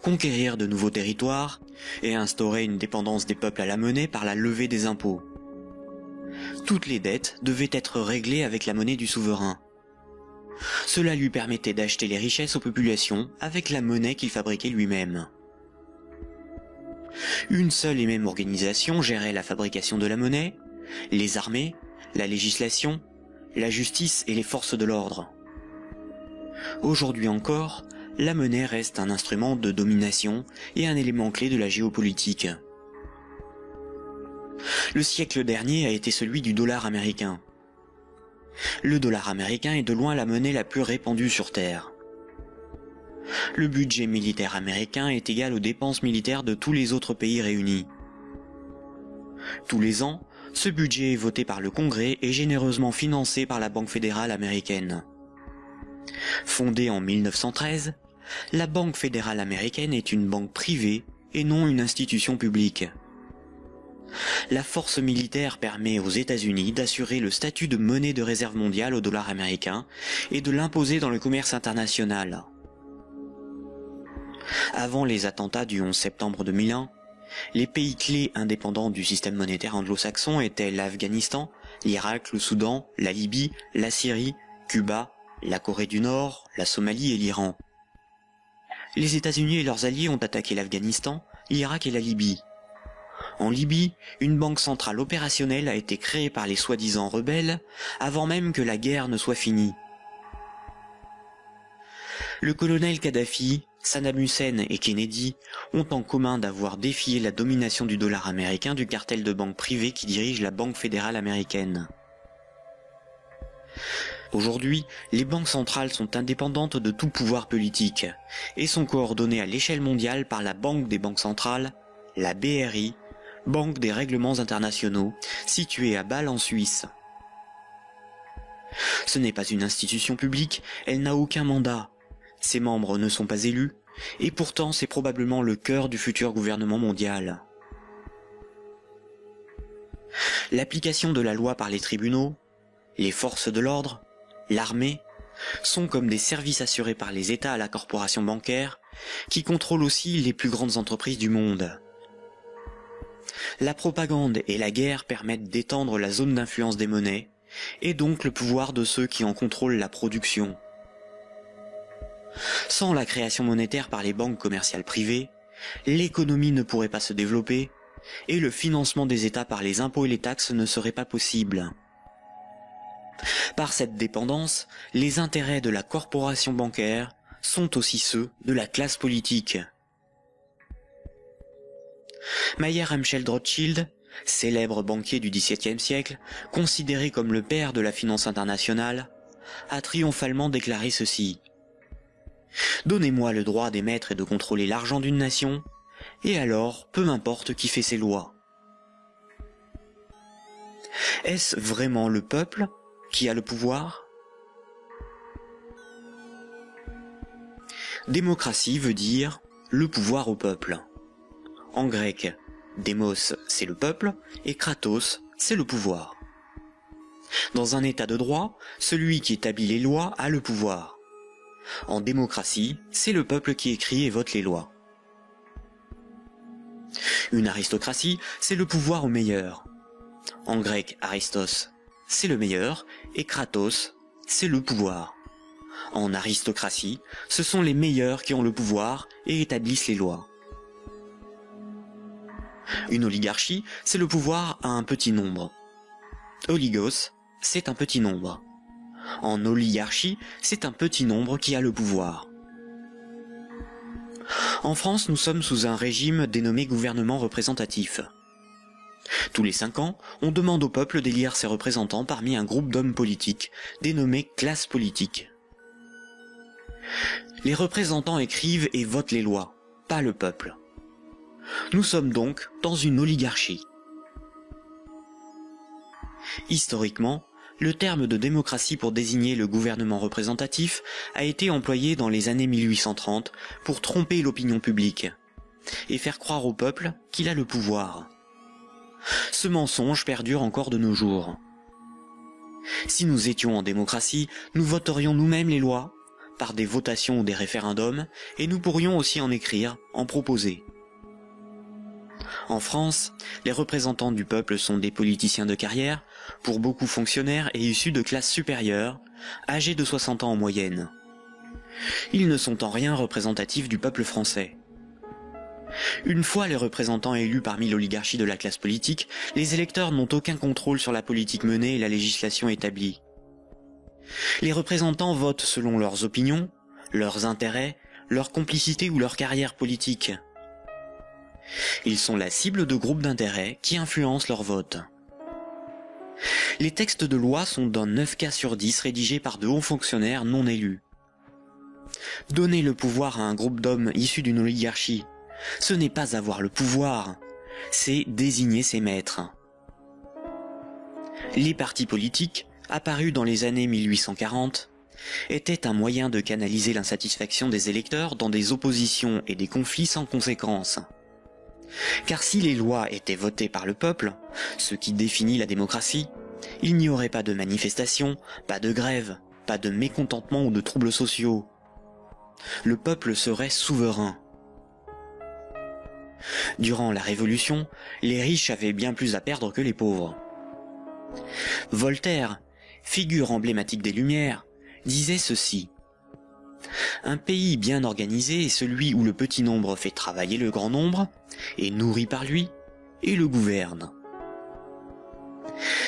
conquérir de nouveaux territoires et instaurer une dépendance des peuples à la monnaie par la levée des impôts. Toutes les dettes devaient être réglées avec la monnaie du souverain. Cela lui permettait d'acheter les richesses aux populations avec la monnaie qu'il fabriquait lui-même. Une seule et même organisation gérait la fabrication de la monnaie, les armées, la législation, la justice et les forces de l'ordre. Aujourd'hui encore, la monnaie reste un instrument de domination et un élément clé de la géopolitique. Le siècle dernier a été celui du dollar américain. Le dollar américain est de loin la monnaie la plus répandue sur Terre. Le budget militaire américain est égal aux dépenses militaires de tous les autres pays réunis. Tous les ans, ce budget est voté par le Congrès et généreusement financé par la Banque fédérale américaine. Fondée en 1913, la Banque fédérale américaine est une banque privée et non une institution publique. La force militaire permet aux États-Unis d'assurer le statut de monnaie de réserve mondiale au dollar américain et de l'imposer dans le commerce international. Avant les attentats du 11 septembre 2001, les pays clés indépendants du système monétaire anglo-saxon étaient l'Afghanistan, l'Irak, le Soudan, la Libye, la Syrie, Cuba, la Corée du Nord, la Somalie et l'Iran. Les États-Unis et leurs alliés ont attaqué l'Afghanistan, l'Irak et la Libye. En Libye, une banque centrale opérationnelle a été créée par les soi-disant rebelles avant même que la guerre ne soit finie. Le colonel Kadhafi, Saddam Hussein et Kennedy ont en commun d'avoir défié la domination du dollar américain du cartel de banques privées qui dirige la Banque fédérale américaine. Aujourd'hui, les banques centrales sont indépendantes de tout pouvoir politique et sont coordonnées à l'échelle mondiale par la Banque des banques centrales, la BRI, Banque des règlements internationaux, située à Bâle en Suisse. Ce n'est pas une institution publique, elle n'a aucun mandat. Ses membres ne sont pas élus, et pourtant c'est probablement le cœur du futur gouvernement mondial. L'application de la loi par les tribunaux, les forces de l'ordre, l'armée, sont comme des services assurés par les États à la corporation bancaire, qui contrôle aussi les plus grandes entreprises du monde. La propagande et la guerre permettent d'étendre la zone d'influence des monnaies, et donc le pouvoir de ceux qui en contrôlent la production. Sans la création monétaire par les banques commerciales privées, l'économie ne pourrait pas se développer, et le financement des États par les impôts et les taxes ne serait pas possible. Par cette dépendance, les intérêts de la corporation bancaire sont aussi ceux de la classe politique. Mayer Amschel Rothschild, célèbre banquier du XVIIe siècle, considéré comme le père de la finance internationale, a triomphalement déclaré ceci: « Donnez-moi le droit d'émettre et de contrôler l'argent d'une nation, et alors peu m'importe qui fait ses lois. » Est-ce vraiment le peuple qui a le pouvoir? Démocratie veut dire le pouvoir au peuple. En grec, démos c'est le peuple et kratos c'est le pouvoir. Dans un état de droit, celui qui établit les lois a le pouvoir. En démocratie, c'est le peuple qui écrit et vote les lois. Une aristocratie, c'est le pouvoir au meilleur. En grec, aristos, c'est le meilleur, et kratos, c'est le pouvoir. En aristocratie, ce sont les meilleurs qui ont le pouvoir et établissent les lois. Une oligarchie, c'est le pouvoir à un petit nombre. Oligos, c'est un petit nombre. En oligarchie, c'est un petit nombre qui a le pouvoir. En France, nous sommes sous un régime dénommé gouvernement représentatif. Tous les 5 ans, on demande au peuple d'élire ses représentants parmi un groupe d'hommes politiques, dénommé classe politique. Les représentants écrivent et votent les lois, pas le peuple. Nous sommes donc dans une oligarchie. Historiquement, le terme de démocratie pour désigner le gouvernement représentatif a été employé dans les années 1830 pour tromper l'opinion publique et faire croire au peuple qu'il a le pouvoir. Ce mensonge perdure encore de nos jours. Si nous étions en démocratie, nous voterions nous-mêmes les lois, par des votations ou des référendums, et nous pourrions aussi en écrire, en proposer. En France, les représentants du peuple sont des politiciens de carrière, pour beaucoup fonctionnaires et issus de classes supérieures, âgés de 60 ans en moyenne. Ils ne sont en rien représentatifs du peuple français. Une fois les représentants élus parmi l'oligarchie de la classe politique, les électeurs n'ont aucun contrôle sur la politique menée et la législation établie. Les représentants votent selon leurs opinions, leurs intérêts, leur complicité ou leur carrière politique. Ils sont la cible de groupes d'intérêts qui influencent leur vote. Les textes de loi sont dans 9 cas sur 10 rédigés par de hauts fonctionnaires non élus. Donner le pouvoir à un groupe d'hommes issus d'une oligarchie, ce n'est pas avoir le pouvoir, c'est désigner ses maîtres. Les partis politiques, apparus dans les années 1840, étaient un moyen de canaliser l'insatisfaction des électeurs dans des oppositions et des conflits sans conséquences. Car si les lois étaient votées par le peuple, ce qui définit la démocratie, il n'y aurait pas de manifestations, pas de grèves, pas de mécontentement ou de troubles sociaux. Le peuple serait souverain. Durant la Révolution, les riches avaient bien plus à perdre que les pauvres. Voltaire, figure emblématique des Lumières, disait ceci: « Un pays bien organisé est celui où le petit nombre fait travailler le grand nombre, est nourri par lui, et le gouverne. »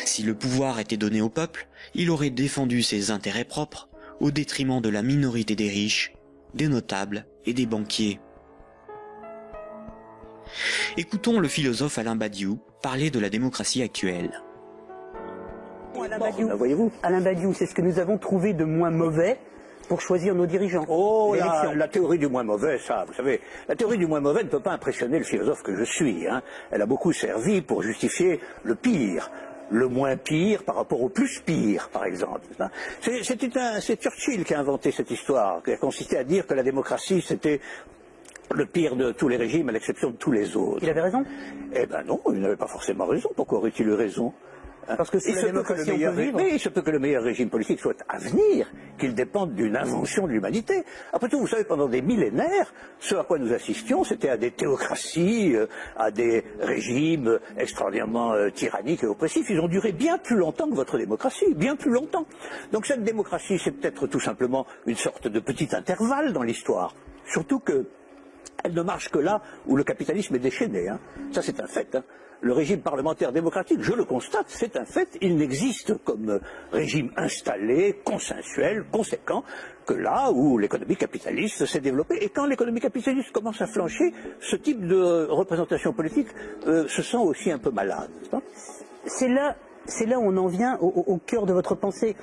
Si le pouvoir était donné au peuple, il aurait défendu ses intérêts propres au détriment de la minorité des riches, des notables et des banquiers. Écoutons le philosophe Alain Badiou parler de la démocratie actuelle. Alain Badiou, c'est ce que nous avons trouvé de moins mauvais pour choisir nos dirigeants. Oh, la théorie du moins mauvais, ça, vous savez, la théorie du moins mauvais ne peut pas impressionner le philosophe que je suis. Hein. Elle a beaucoup servi pour justifier le pire. Le moins pire par rapport au plus pire, par exemple. C'est Churchill qui a inventé cette histoire, qui a consisté à dire que la démocratie, c'était le pire de tous les régimes, à l'exception de tous les autres. Il avait raison? Eh ben non, il n'avait pas forcément raison. Pourquoi aurait-il eu raison? Parce que si la démocratie, on peut vivre. Mais il se peut que le meilleur régime politique soit à venir, qu'il dépende d'une invention de l'humanité. Après tout, vous savez, pendant des millénaires, ce à quoi nous assistions, c'était à des théocraties, à des régimes extraordinairement tyranniques et oppressifs. Ils ont duré bien plus longtemps que votre démocratie, bien plus longtemps. Donc cette démocratie, c'est peut-être tout simplement une sorte de petit intervalle dans l'histoire. Surtout que elle ne marche que là où le capitalisme est déchaîné. Hein. Ça, c'est un fait. Hein. Le régime parlementaire démocratique, je le constate, c'est un fait. Il n'existe comme régime installé, consensuel, conséquent, que là où l'économie capitaliste s'est développée. Et quand l'économie capitaliste commence à flancher, ce type de représentation politique se sent aussi un peu malade. C'est là où on en vient au cœur de votre pensée.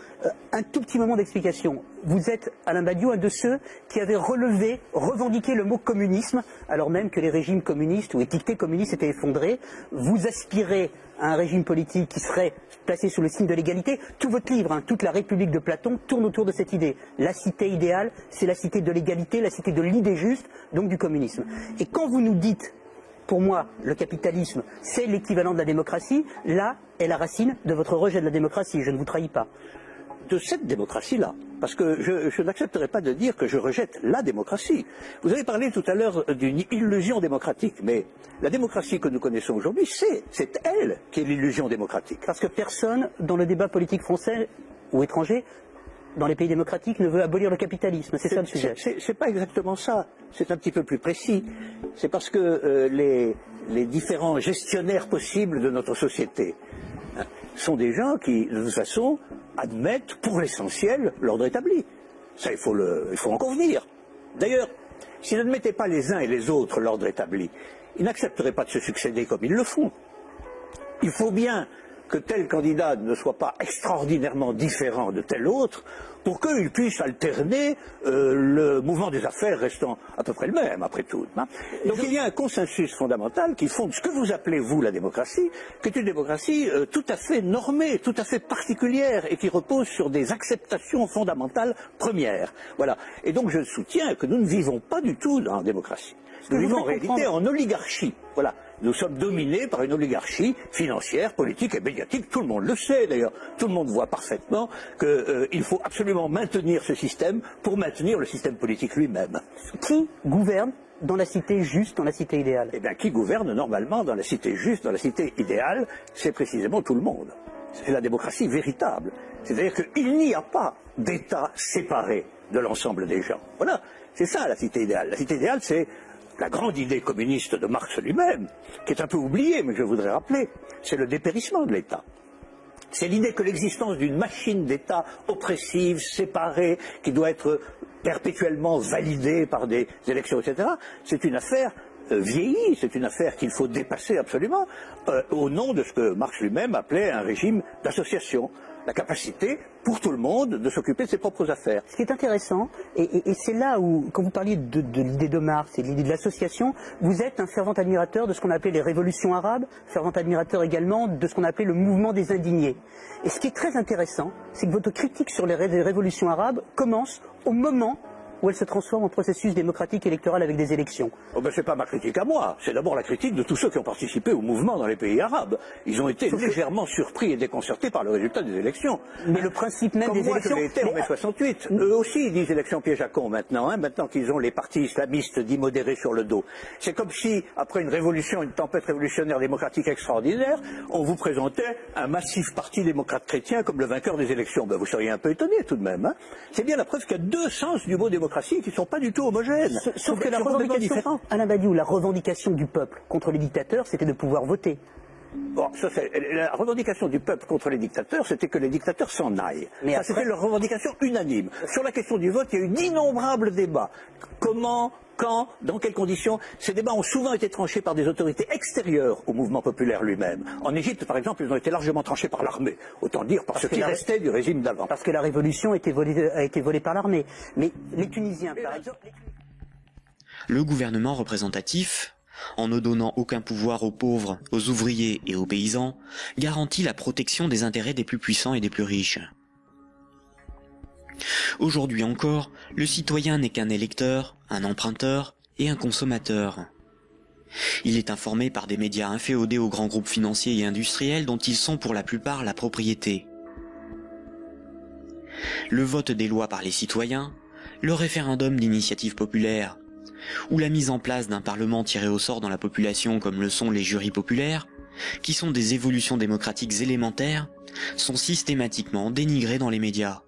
Un tout petit moment d'explication. Vous êtes, Alain Badiou, un de ceux qui avaient revendiqué le mot communisme, alors même que les régimes communistes ou étiquetés communistes étaient effondrés. Vous aspirez à un régime politique qui serait placé sous le signe de l'égalité. Tout votre livre, hein, toute la République de Platon, tourne autour de cette idée. La cité idéale, c'est la cité de l'égalité, la cité de l'idée juste, donc du communisme. Et quand vous nous dites, pour moi, le capitalisme, c'est l'équivalent de la démocratie, là est la racine de votre rejet de la démocratie, je ne vous trahis pas. De cette démocratie-là, parce que je n'accepterai pas de dire que je rejette la démocratie. Vous avez parlé tout à l'heure d'une illusion démocratique, mais la démocratie que nous connaissons aujourd'hui, c'est elle qui est l'illusion démocratique. Parce que personne, dans le débat politique français ou étranger, dans les pays démocratiques, ne veut abolir le capitalisme. C'est ça le sujet. C'est pas exactement ça. C'est un petit peu plus précis. C'est parce que les différents gestionnaires possibles de notre société sont des gens qui, de toute façon, admettent pour l'essentiel l'ordre établi. Ça, il faut en convenir. D'ailleurs, s'ils n'admettaient pas les uns et les autres l'ordre établi, ils n'accepteraient pas de se succéder comme ils le font. Il faut bien que tel candidat ne soit pas extraordinairement différent de tel autre, pour qu'il puisse alterner le mouvement des affaires restant à peu près le même, après tout. Hein. Donc il y a un consensus fondamental qui fonde ce que vous appelez, vous, la démocratie, qui est une démocratie tout à fait normée, tout à fait particulière, et qui repose sur des acceptations fondamentales premières. Voilà. Et donc je soutiens que nous ne vivons pas du tout dans la démocratie. Nous vivons en réalité en oligarchie. Voilà. Nous sommes dominés par une oligarchie financière, politique et médiatique. Tout le monde le sait d'ailleurs. Tout le monde voit parfaitement qu'il faut absolument maintenir ce système pour maintenir le système politique lui-même. Qui gouverne dans la cité juste, dans la cité idéale? Eh bien, qui gouverne normalement dans la cité juste, dans la cité idéale, c'est précisément tout le monde. C'est la démocratie véritable. C'est-à-dire qu'il n'y a pas d'État séparé de l'ensemble des gens. Voilà, c'est ça la cité idéale. La cité idéale, c'est la grande idée communiste de Marx lui-même, qui est un peu oubliée, mais je voudrais rappeler, c'est le dépérissement de l'État. C'est l'idée que l'existence d'une machine d'État oppressive, séparée, qui doit être perpétuellement validée par des élections, etc., c'est une affaire vieillie, c'est une affaire qu'il faut dépasser absolument, au nom de ce que Marx lui-même appelait un régime d'association. La capacité pour tout le monde de s'occuper de ses propres affaires. Ce qui est intéressant, et c'est là où, quand vous parliez de l'idée de Marx et de l'idée de l'association, vous êtes un fervent admirateur de ce qu'on appelait les révolutions arabes, fervent admirateur également de ce qu'on appelait le mouvement des indignés. Et ce qui est très intéressant, c'est que votre critique sur les révolutions arabes commence au moment où elle se transforme en processus démocratique électoral avec des élections. Oh ben c'est pas ma critique à moi, c'est d'abord la critique de tous ceux qui ont participé au mouvement dans les pays arabes. Ils ont été légèrement surpris et déconcertés par le résultat des élections. Mais le principe même des élections... Comme moi je l'ai été en mai 68. Eux aussi ils disent élections piège à con maintenant, maintenant qu'ils ont les partis islamistes dits modérés sur le dos. C'est comme si, après une révolution, une tempête révolutionnaire démocratique extraordinaire, on vous présentait un massif parti démocrate chrétien comme le vainqueur des élections. Ben vous seriez un peu étonné tout de même. Hein. C'est bien la preuve qu'il y a deux sens du mot démocratie qui ne sont pas du tout homogènes. Sauf que la revendication, Alain Badiou, la revendication du peuple contre les dictateurs, c'était de pouvoir voter. Bon, la revendication du peuple contre les dictateurs, c'était que les dictateurs s'en aillent. Mais ça, c'était leur revendication unanime. Sur la question du vote, il y a eu d'innombrables débats. Comment, quand, dans quelles conditions? Ces débats ont souvent été tranchés par des autorités extérieures au mouvement populaire lui-même. En Égypte, par exemple, ils ont été largement tranchés par l'armée. Autant dire par ce qui restait du régime d'avant. Parce que la révolution a été volée par l'armée. Mais les Tunisiens, par exemple... Le gouvernement représentatif, en ne donnant aucun pouvoir aux pauvres, aux ouvriers et aux paysans, garantit la protection des intérêts des plus puissants et des plus riches. Aujourd'hui encore, le citoyen n'est qu'un électeur, un emprunteur et un consommateur. Il est informé par des médias inféodés aux grands groupes financiers et industriels dont ils sont pour la plupart la propriété. Le vote des lois par les citoyens, le référendum d'initiative populaire, ou la mise en place d'un parlement tiré au sort dans la population comme le sont les jurys populaires, qui sont des évolutions démocratiques élémentaires, sont systématiquement dénigrés dans les médias.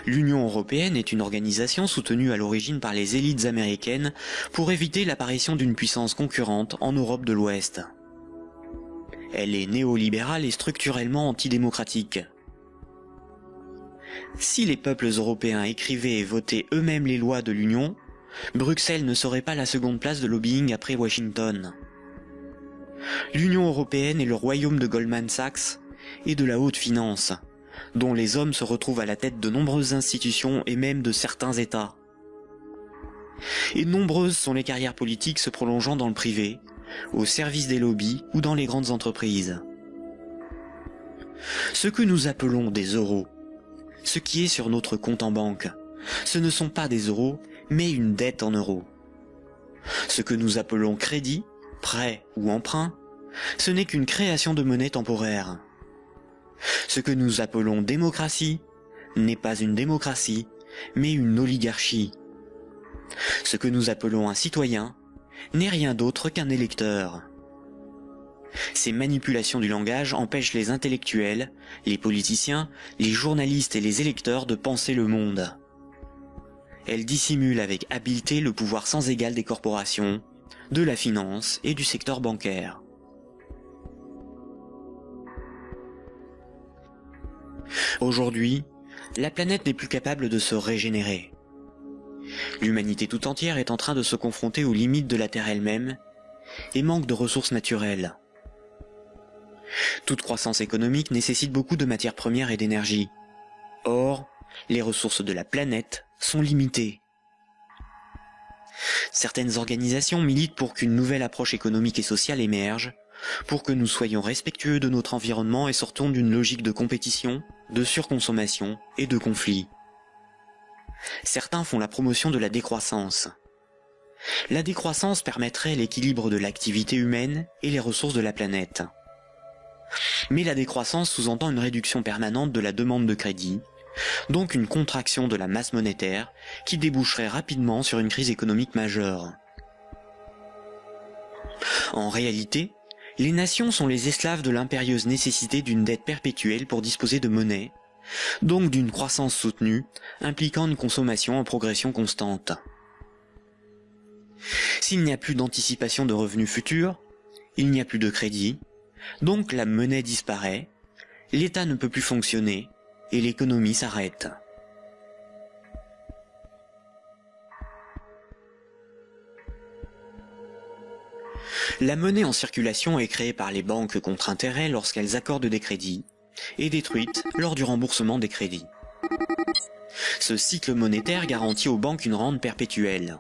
L'Union européenne est une organisation soutenue à l'origine par les élites américaines pour éviter l'apparition d'une puissance concurrente en Europe de l'Ouest. Elle est néolibérale et structurellement antidémocratique. Si les peuples européens écrivaient et votaient eux-mêmes les lois de l'Union, Bruxelles ne serait pas la seconde place de lobbying après Washington. L'Union européenne est le royaume de Goldman Sachs et de la haute finance, dont les hommes se retrouvent à la tête de nombreuses institutions et même de certains États. Et nombreuses sont les carrières politiques se prolongeant dans le privé, au service des lobbies ou dans les grandes entreprises. Ce que nous appelons des euros, ce qui est sur notre compte en banque, ce ne sont pas des euros, mais une dette en euros. Ce que nous appelons crédit, prêt ou emprunt, ce n'est qu'une création de monnaie temporaire. Ce que nous appelons démocratie n'est pas une démocratie, mais une oligarchie. Ce que nous appelons un citoyen n'est rien d'autre qu'un électeur. Ces manipulations du langage empêchent les intellectuels, les politiciens, les journalistes et les électeurs de penser le monde. Elles dissimulent avec habileté le pouvoir sans égal des corporations, de la finance et du secteur bancaire. Aujourd'hui, la planète n'est plus capable de se régénérer. L'humanité tout entière est en train de se confronter aux limites de la Terre elle-même et manque de ressources naturelles. Toute croissance économique nécessite beaucoup de matières premières et d'énergie. Or, les ressources de la planète sont limitées. Certaines organisations militent pour qu'une nouvelle approche économique et sociale émerge, pour que nous soyons respectueux de notre environnement et sortons d'une logique de compétition, de surconsommation et de conflit. Certains font la promotion de la décroissance. la décroissance permettrait l'équilibre de l'activité humaine et les ressources de la planète. Mais la décroissance sous-entend une réduction permanente de la demande de crédit, donc une contraction de la masse monétaire qui déboucherait rapidement sur une crise économique majeure. En réalité, les nations sont les esclaves de l'impérieuse nécessité d'une dette perpétuelle pour disposer de monnaie, donc d'une croissance soutenue, impliquant une consommation en progression constante. S'il n'y a plus d'anticipation de revenus futurs, il n'y a plus de crédit, donc la monnaie disparaît, l'État ne peut plus fonctionner et l'économie s'arrête. La monnaie en circulation est créée par les banques contre intérêt lorsqu'elles accordent des crédits et détruite lors du remboursement des crédits. Ce cycle monétaire garantit aux banques une rente perpétuelle.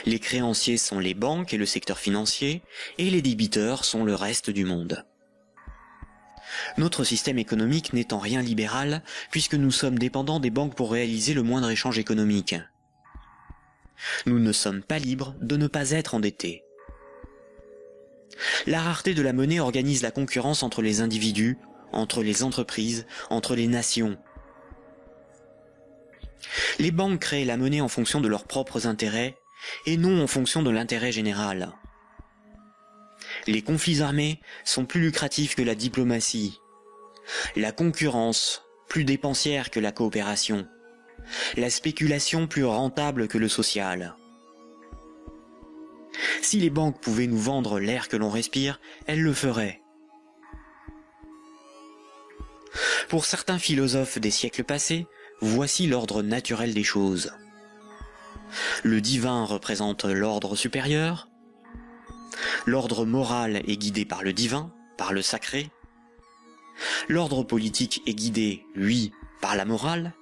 Les créanciers sont les banques et le secteur financier, et les débiteurs sont le reste du monde. Notre système économique n'est en rien libéral, puisque nous sommes dépendants des banques pour réaliser le moindre échange économique. Nous ne sommes pas libres de ne pas être endettés. La rareté de la monnaie organise la concurrence entre les individus, entre les entreprises, entre les nations. Les banques créent la monnaie en fonction de leurs propres intérêts, et non en fonction de l'intérêt général. Les conflits armés sont plus lucratifs que la diplomatie. La concurrence, plus dépensière que la coopération. La spéculation plus rentable que le social. Si les banques pouvaient nous vendre l'air que l'on respire, elles le feraient. Pour certains philosophes des siècles passés, voici l'ordre naturel des choses. Le divin représente l'ordre supérieur. L'ordre moral est guidé par le divin, par le sacré. L'ordre politique est guidé, lui, par la morale.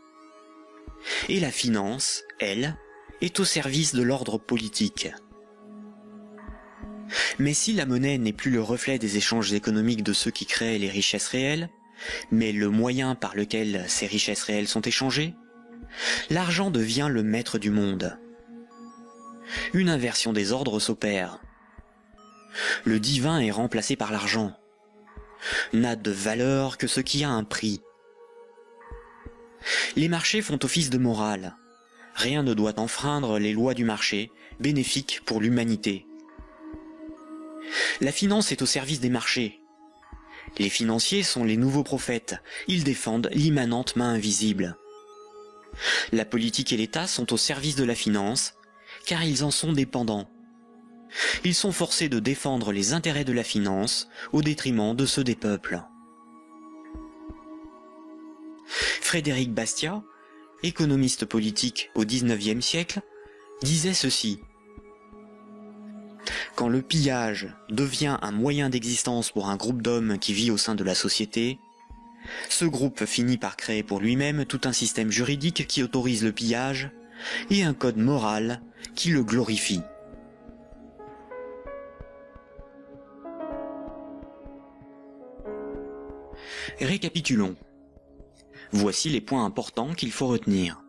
Et la finance, elle, est au service de l'ordre politique. Mais si la monnaie n'est plus le reflet des échanges économiques de ceux qui créent les richesses réelles, mais le moyen par lequel ces richesses réelles sont échangées, l'argent devient le maître du monde. Une inversion des ordres s'opère. Le divin est remplacé par l'argent. N'a de valeur que ce qui a un prix. Les marchés font office de morale. Rien ne doit enfreindre les lois du marché, bénéfiques pour l'humanité. La finance est au service des marchés. Les financiers sont les nouveaux prophètes. Ils défendent l'immanente main invisible. La politique et l'État sont au service de la finance, car ils en sont dépendants. Ils sont forcés de défendre les intérêts de la finance au détriment de ceux des peuples. Frédéric Bastiat, économiste politique au XIXe siècle, disait ceci. Quand le pillage devient un moyen d'existence pour un groupe d'hommes qui vit au sein de la société, ce groupe finit par créer pour lui-même tout un système juridique qui autorise le pillage et un code moral qui le glorifie. Récapitulons. Voici les points importants qu'il faut retenir.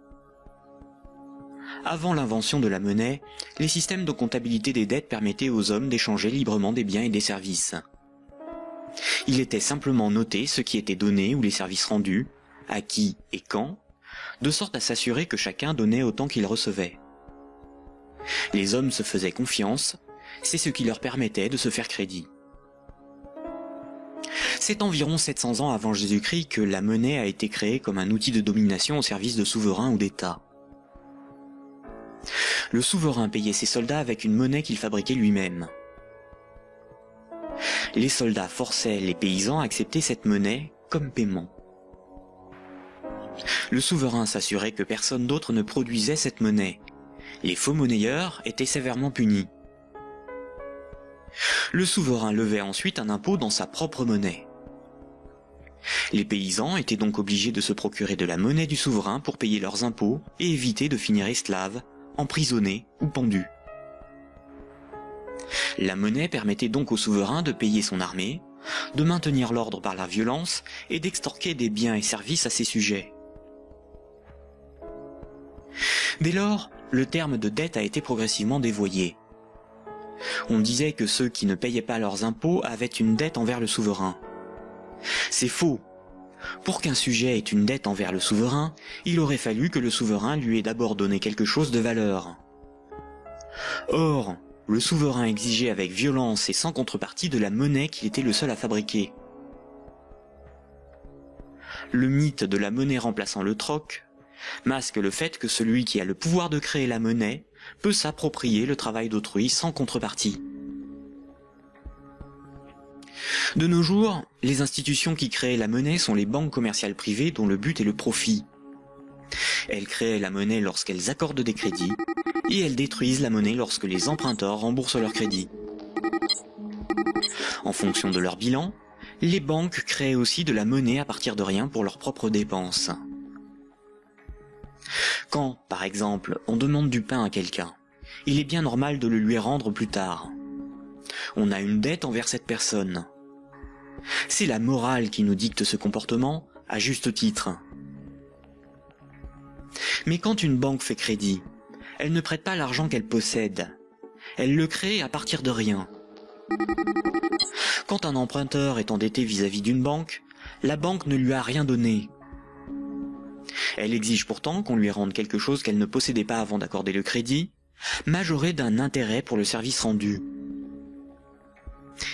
Avant l'invention de la monnaie, les systèmes de comptabilité des dettes permettaient aux hommes d'échanger librement des biens et des services. Il était simplement noté ce qui était donné ou les services rendus, à qui et quand, de sorte à s'assurer que chacun donnait autant qu'il recevait. Les hommes se faisaient confiance, c'est ce qui leur permettait de se faire crédit. C'est environ 700 ans avant Jésus-Christ que la monnaie a été créée comme un outil de domination au service de souverains ou d'États. Le souverain payait ses soldats avec une monnaie qu'il fabriquait lui-même. Les soldats forçaient les paysans à accepter cette monnaie comme paiement. Le souverain s'assurait que personne d'autre ne produisait cette monnaie. Les faux monnayeurs étaient sévèrement punis. Le souverain levait ensuite un impôt dans sa propre monnaie. Les paysans étaient donc obligés de se procurer de la monnaie du souverain pour payer leurs impôts et éviter de finir esclaves, emprisonnés ou pendus. La monnaie permettait donc au souverain de payer son armée, de maintenir l'ordre par la violence et d'extorquer des biens et services à ses sujets. Dès lors, le terme de dette a été progressivement dévoyé. On disait que ceux qui ne payaient pas leurs impôts avaient une dette envers le souverain. C'est faux. Pour qu'un sujet ait une dette envers le souverain, il aurait fallu que le souverain lui ait d'abord donné quelque chose de valeur. Or, le souverain exigeait avec violence et sans contrepartie de la monnaie qu'il était le seul à fabriquer. Le mythe de la monnaie remplaçant le troc masque le fait que celui qui a le pouvoir de créer la monnaie peut s'approprier le travail d'autrui sans contrepartie. De nos jours, les institutions qui créent la monnaie sont les banques commerciales privées dont le but est le profit. Elles créent la monnaie lorsqu'elles accordent des crédits et elles détruisent la monnaie lorsque les emprunteurs remboursent leurs crédits. En fonction de leur bilan, les banques créent aussi de la monnaie à partir de rien pour leurs propres dépenses. Quand, par exemple, on demande du pain à quelqu'un, il est bien normal de le lui rendre plus tard. On a une dette envers cette personne. C'est la morale qui nous dicte ce comportement, à juste titre. Mais quand une banque fait crédit, elle ne prête pas l'argent qu'elle possède. Elle le crée à partir de rien. Quand un emprunteur est endetté vis-à-vis d'une banque, la banque ne lui a rien donné. Elle exige pourtant qu'on lui rende quelque chose qu'elle ne possédait pas avant d'accorder le crédit, majoré d'un intérêt pour le service rendu.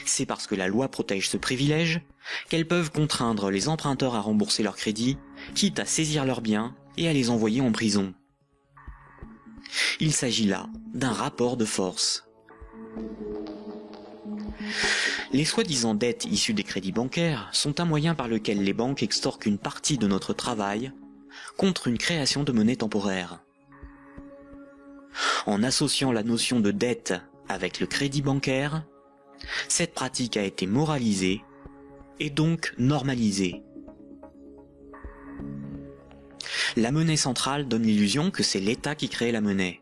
C'est parce que la loi protège ce privilège qu'elles peuvent contraindre les emprunteurs à rembourser leurs crédits, quitte à saisir leurs biens et à les envoyer en prison. Il s'agit là d'un rapport de force. Les soi-disant dettes issues des crédits bancaires sont un moyen par lequel les banques extorquent une partie de notre travail contre une création de monnaie temporaire. En associant la notion de dette avec le crédit bancaire, cette pratique a été moralisée et donc normalisée. La monnaie centrale donne l'illusion que c'est l'État qui crée la monnaie.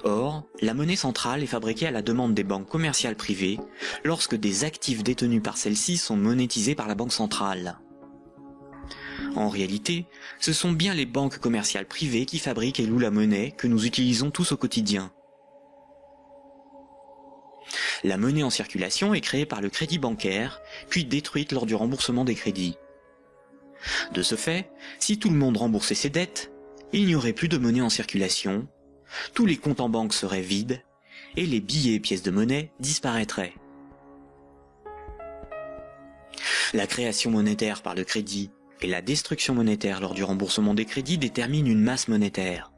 Or, la monnaie centrale est fabriquée à la demande des banques commerciales privées lorsque des actifs détenus par celles-ci sont monétisés par la banque centrale. En réalité, ce sont bien les banques commerciales privées qui fabriquent et louent la monnaie que nous utilisons tous au quotidien. La monnaie en circulation est créée par le crédit bancaire, puis détruite lors du remboursement des crédits. De ce fait, si tout le monde remboursait ses dettes, il n'y aurait plus de monnaie en circulation, tous les comptes en banque seraient vides, et les billets et pièces de monnaie disparaîtraient. La création monétaire par le crédit et la destruction monétaire lors du remboursement des crédits déterminent une masse monétaire.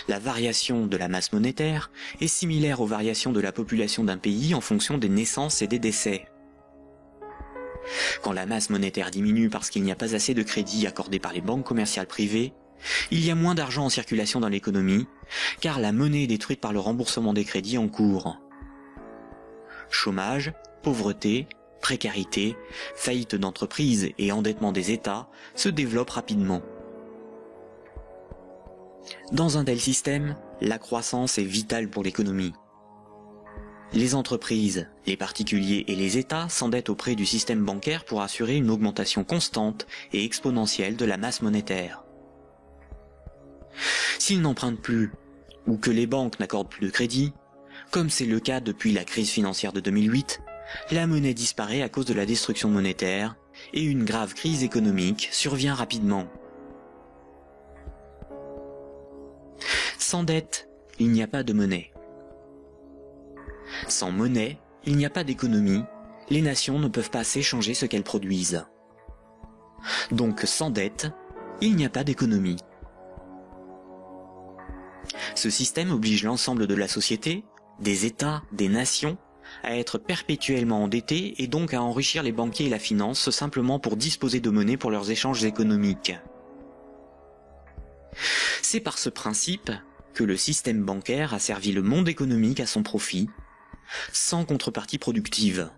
La variation de la masse monétaire est similaire aux variations de la population d'un pays en fonction des naissances et des décès. Quand la masse monétaire diminue parce qu'il n'y a pas assez de crédits accordés par les banques commerciales privées, il y a moins d'argent en circulation dans l'économie, car la monnaie est détruite par le remboursement des crédits en cours. Chômage, pauvreté, précarité, faillite d'entreprises et endettement des États se développent rapidement. Dans un tel système, la croissance est vitale pour l'économie. Les entreprises, les particuliers et les États s'endettent auprès du système bancaire pour assurer une augmentation constante et exponentielle de la masse monétaire. S'ils n'empruntent plus, ou que les banques n'accordent plus de crédit, comme c'est le cas depuis la crise financière de 2008, la monnaie disparaît à cause de la destruction monétaire et une grave crise économique survient rapidement. Sans dette, il n'y a pas de monnaie. Sans monnaie, il n'y a pas d'économie, les nations ne peuvent pas s'échanger ce qu'elles produisent. Donc sans dette, il n'y a pas d'économie. Ce système oblige l'ensemble de la société, des États, des nations, à être perpétuellement endettés et donc à enrichir les banquiers et la finance simplement pour disposer de monnaie pour leurs échanges économiques. C'est par ce principe que le système bancaire a servi le monde économique à son profit, sans contrepartie productive.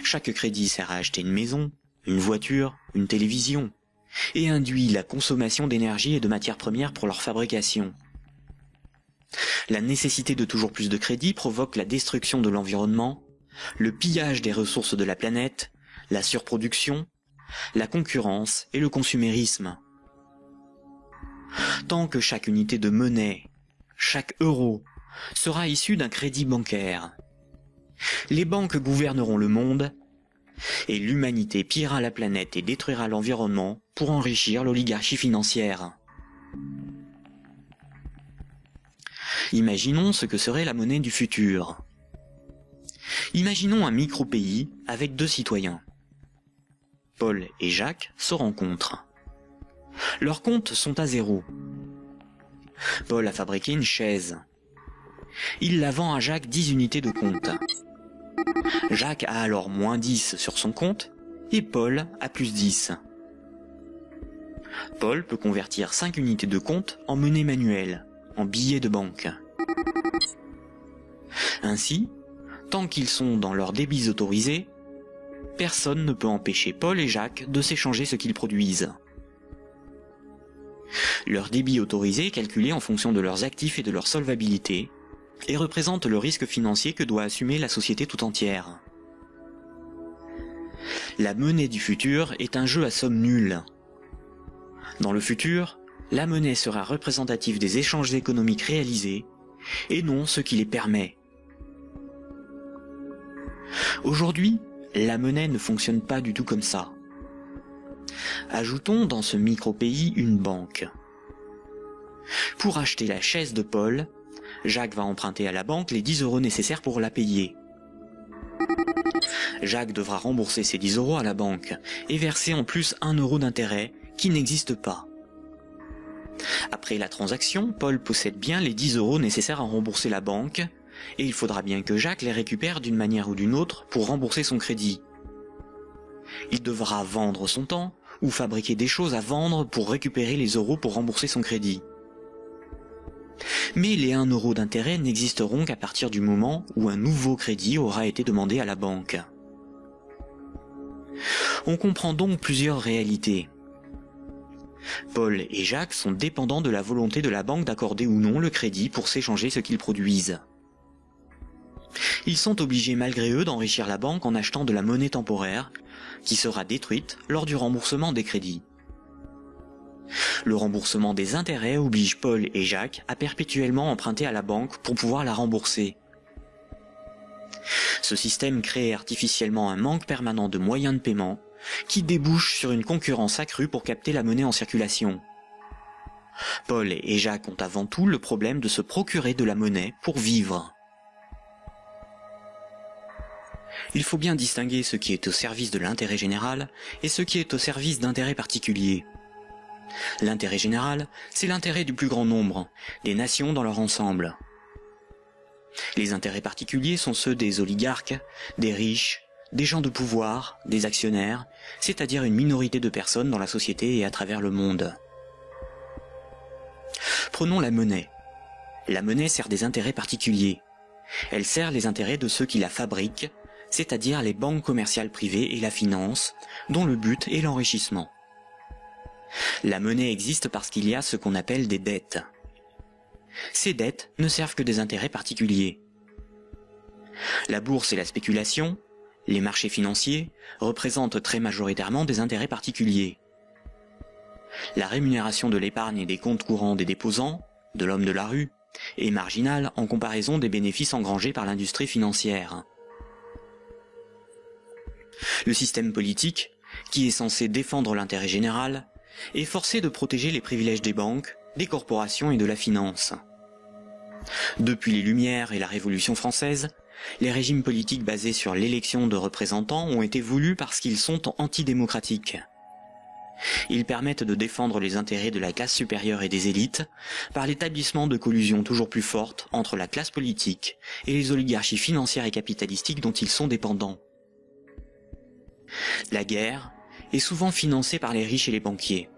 Chaque crédit sert à acheter une maison, une voiture, une télévision, et induit la consommation d'énergie et de matières premières pour leur fabrication. La nécessité de toujours plus de crédits provoque la destruction de l'environnement, le pillage des ressources de la planète, la surproduction, la concurrence et le consumérisme. tant que chaque unité de monnaie, chaque euro, sera issu d'un crédit bancaire. Les banques gouverneront le monde, et l'humanité pillera la planète et détruira l'environnement pour enrichir l'oligarchie financière. Imaginons ce que serait la monnaie du futur. Imaginons un micro-pays avec 2 citoyens. Paul et Jacques se rencontrent. Leurs comptes sont à 0. Paul a fabriqué une chaise. Il la vend à Jacques 10 unités de compte. Jacques a alors moins 10 sur son compte et Paul a plus 10. Paul peut convertir 5 unités de compte en monnaie manuelle, en billets de banque. Ainsi, tant qu'ils sont dans leurs débits autorisés, personne ne peut empêcher Paul et Jacques de s'échanger ce qu'ils produisent. Leur débit autorisé est calculé en fonction de leurs actifs et de leur solvabilité, et représente le risque financier que doit assumer la société tout entière. La monnaie du futur est un jeu à somme nulle. Dans le futur, la monnaie sera représentative des échanges économiques réalisés, et non ce qui les permet. Aujourd'hui, la monnaie ne fonctionne pas du tout comme ça. Ajoutons dans ce micro-pays une banque. Pour acheter la chaise de Paul, Jacques va emprunter à la banque les 10 € nécessaires pour la payer. Jacques devra rembourser ces 10 € à la banque et verser en plus 1 € d'intérêt qui n'existe pas. Après la transaction, Paul possède bien les 10 € nécessaires à rembourser la banque et il faudra bien que Jacques les récupère d'une manière ou d'une autre pour rembourser son crédit. Il devra vendre son temps ou fabriquer des choses à vendre pour récupérer les euros pour rembourser son crédit. Mais les 1 € d'intérêt n'existeront qu'à partir du moment où un nouveau crédit aura été demandé à la banque. On comprend donc plusieurs réalités. Paul et Jacques sont dépendants de la volonté de la banque d'accorder ou non le crédit pour s'échanger ce qu'ils produisent. Ils sont obligés malgré eux d'enrichir la banque en achetant de la monnaie temporaire, qui sera détruite lors du remboursement des crédits. Le remboursement des intérêts oblige Paul et Jacques à perpétuellement emprunter à la banque pour pouvoir la rembourser. Ce système crée artificiellement un manque permanent de moyens de paiement qui débouche sur une concurrence accrue pour capter la monnaie en circulation. Paul et Jacques ont avant tout le problème de se procurer de la monnaie pour vivre. Il faut bien distinguer ce qui est au service de l'intérêt général et ce qui est au service d'intérêts particuliers. L'intérêt général, c'est l'intérêt du plus grand nombre, des nations dans leur ensemble. Les intérêts particuliers sont ceux des oligarques, des riches, des gens de pouvoir, des actionnaires, c'est-à-dire une minorité de personnes dans la société et à travers le monde. Prenons la monnaie. La monnaie sert des intérêts particuliers. Elle sert les intérêts de ceux qui la fabriquent, c'est-à-dire les banques commerciales privées et la finance, dont le but est l'enrichissement. La monnaie existe parce qu'il y a ce qu'on appelle des dettes. Ces dettes ne servent que des intérêts particuliers. La bourse et la spéculation, les marchés financiers, représentent très majoritairement des intérêts particuliers. La rémunération de l'épargne et des comptes courants des déposants, de l'homme de la rue, est marginale en comparaison des bénéfices engrangés par l'industrie financière. Le système politique, qui est censé défendre l'intérêt général, est forcé de protéger les privilèges des banques, des corporations et de la finance. Depuis les Lumières et la Révolution française, les régimes politiques basés sur l'élection de représentants ont été voulus parce qu'ils sont antidémocratiques. Ils permettent de défendre les intérêts de la classe supérieure et des élites par l'établissement de collusions toujours plus fortes entre la classe politique et les oligarchies financières et capitalistiques dont ils sont dépendants. La guerre est souvent financée par les riches et les banquiers.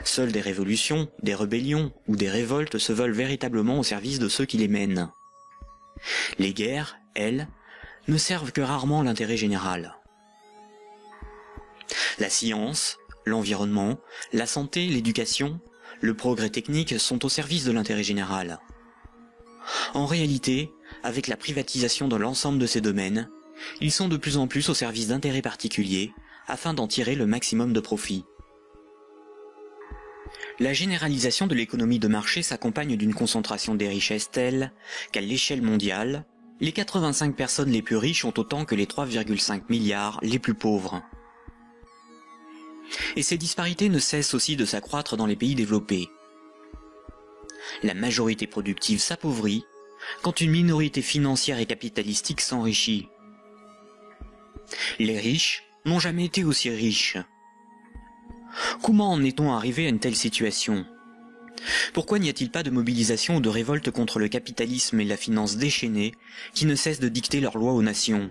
Seules des révolutions, des rébellions ou des révoltes se veulent véritablement au service de ceux qui les mènent. Les guerres, elles, ne servent que rarement l'intérêt général. La science, l'environnement, la santé, l'éducation, le progrès technique sont au service de l'intérêt général. En réalité, avec la privatisation de l'ensemble de ces domaines, ils sont de plus en plus au service d'intérêts particuliers afin d'en tirer le maximum de profit. La généralisation de l'économie de marché s'accompagne d'une concentration des richesses telle qu'à l'échelle mondiale, les 85 personnes les plus riches ont autant que les 3,5 milliards les plus pauvres. Et ces disparités ne cessent aussi de s'accroître dans les pays développés. La majorité productive s'appauvrit quand une minorité financière et capitalistique s'enrichit. Les riches n'ont jamais été aussi riches. Comment en est-on arrivé à une telle situation? Pourquoi n'y a-t-il pas de mobilisation ou de révolte contre le capitalisme et la finance déchaînée qui ne cessent de dicter leurs lois aux nations?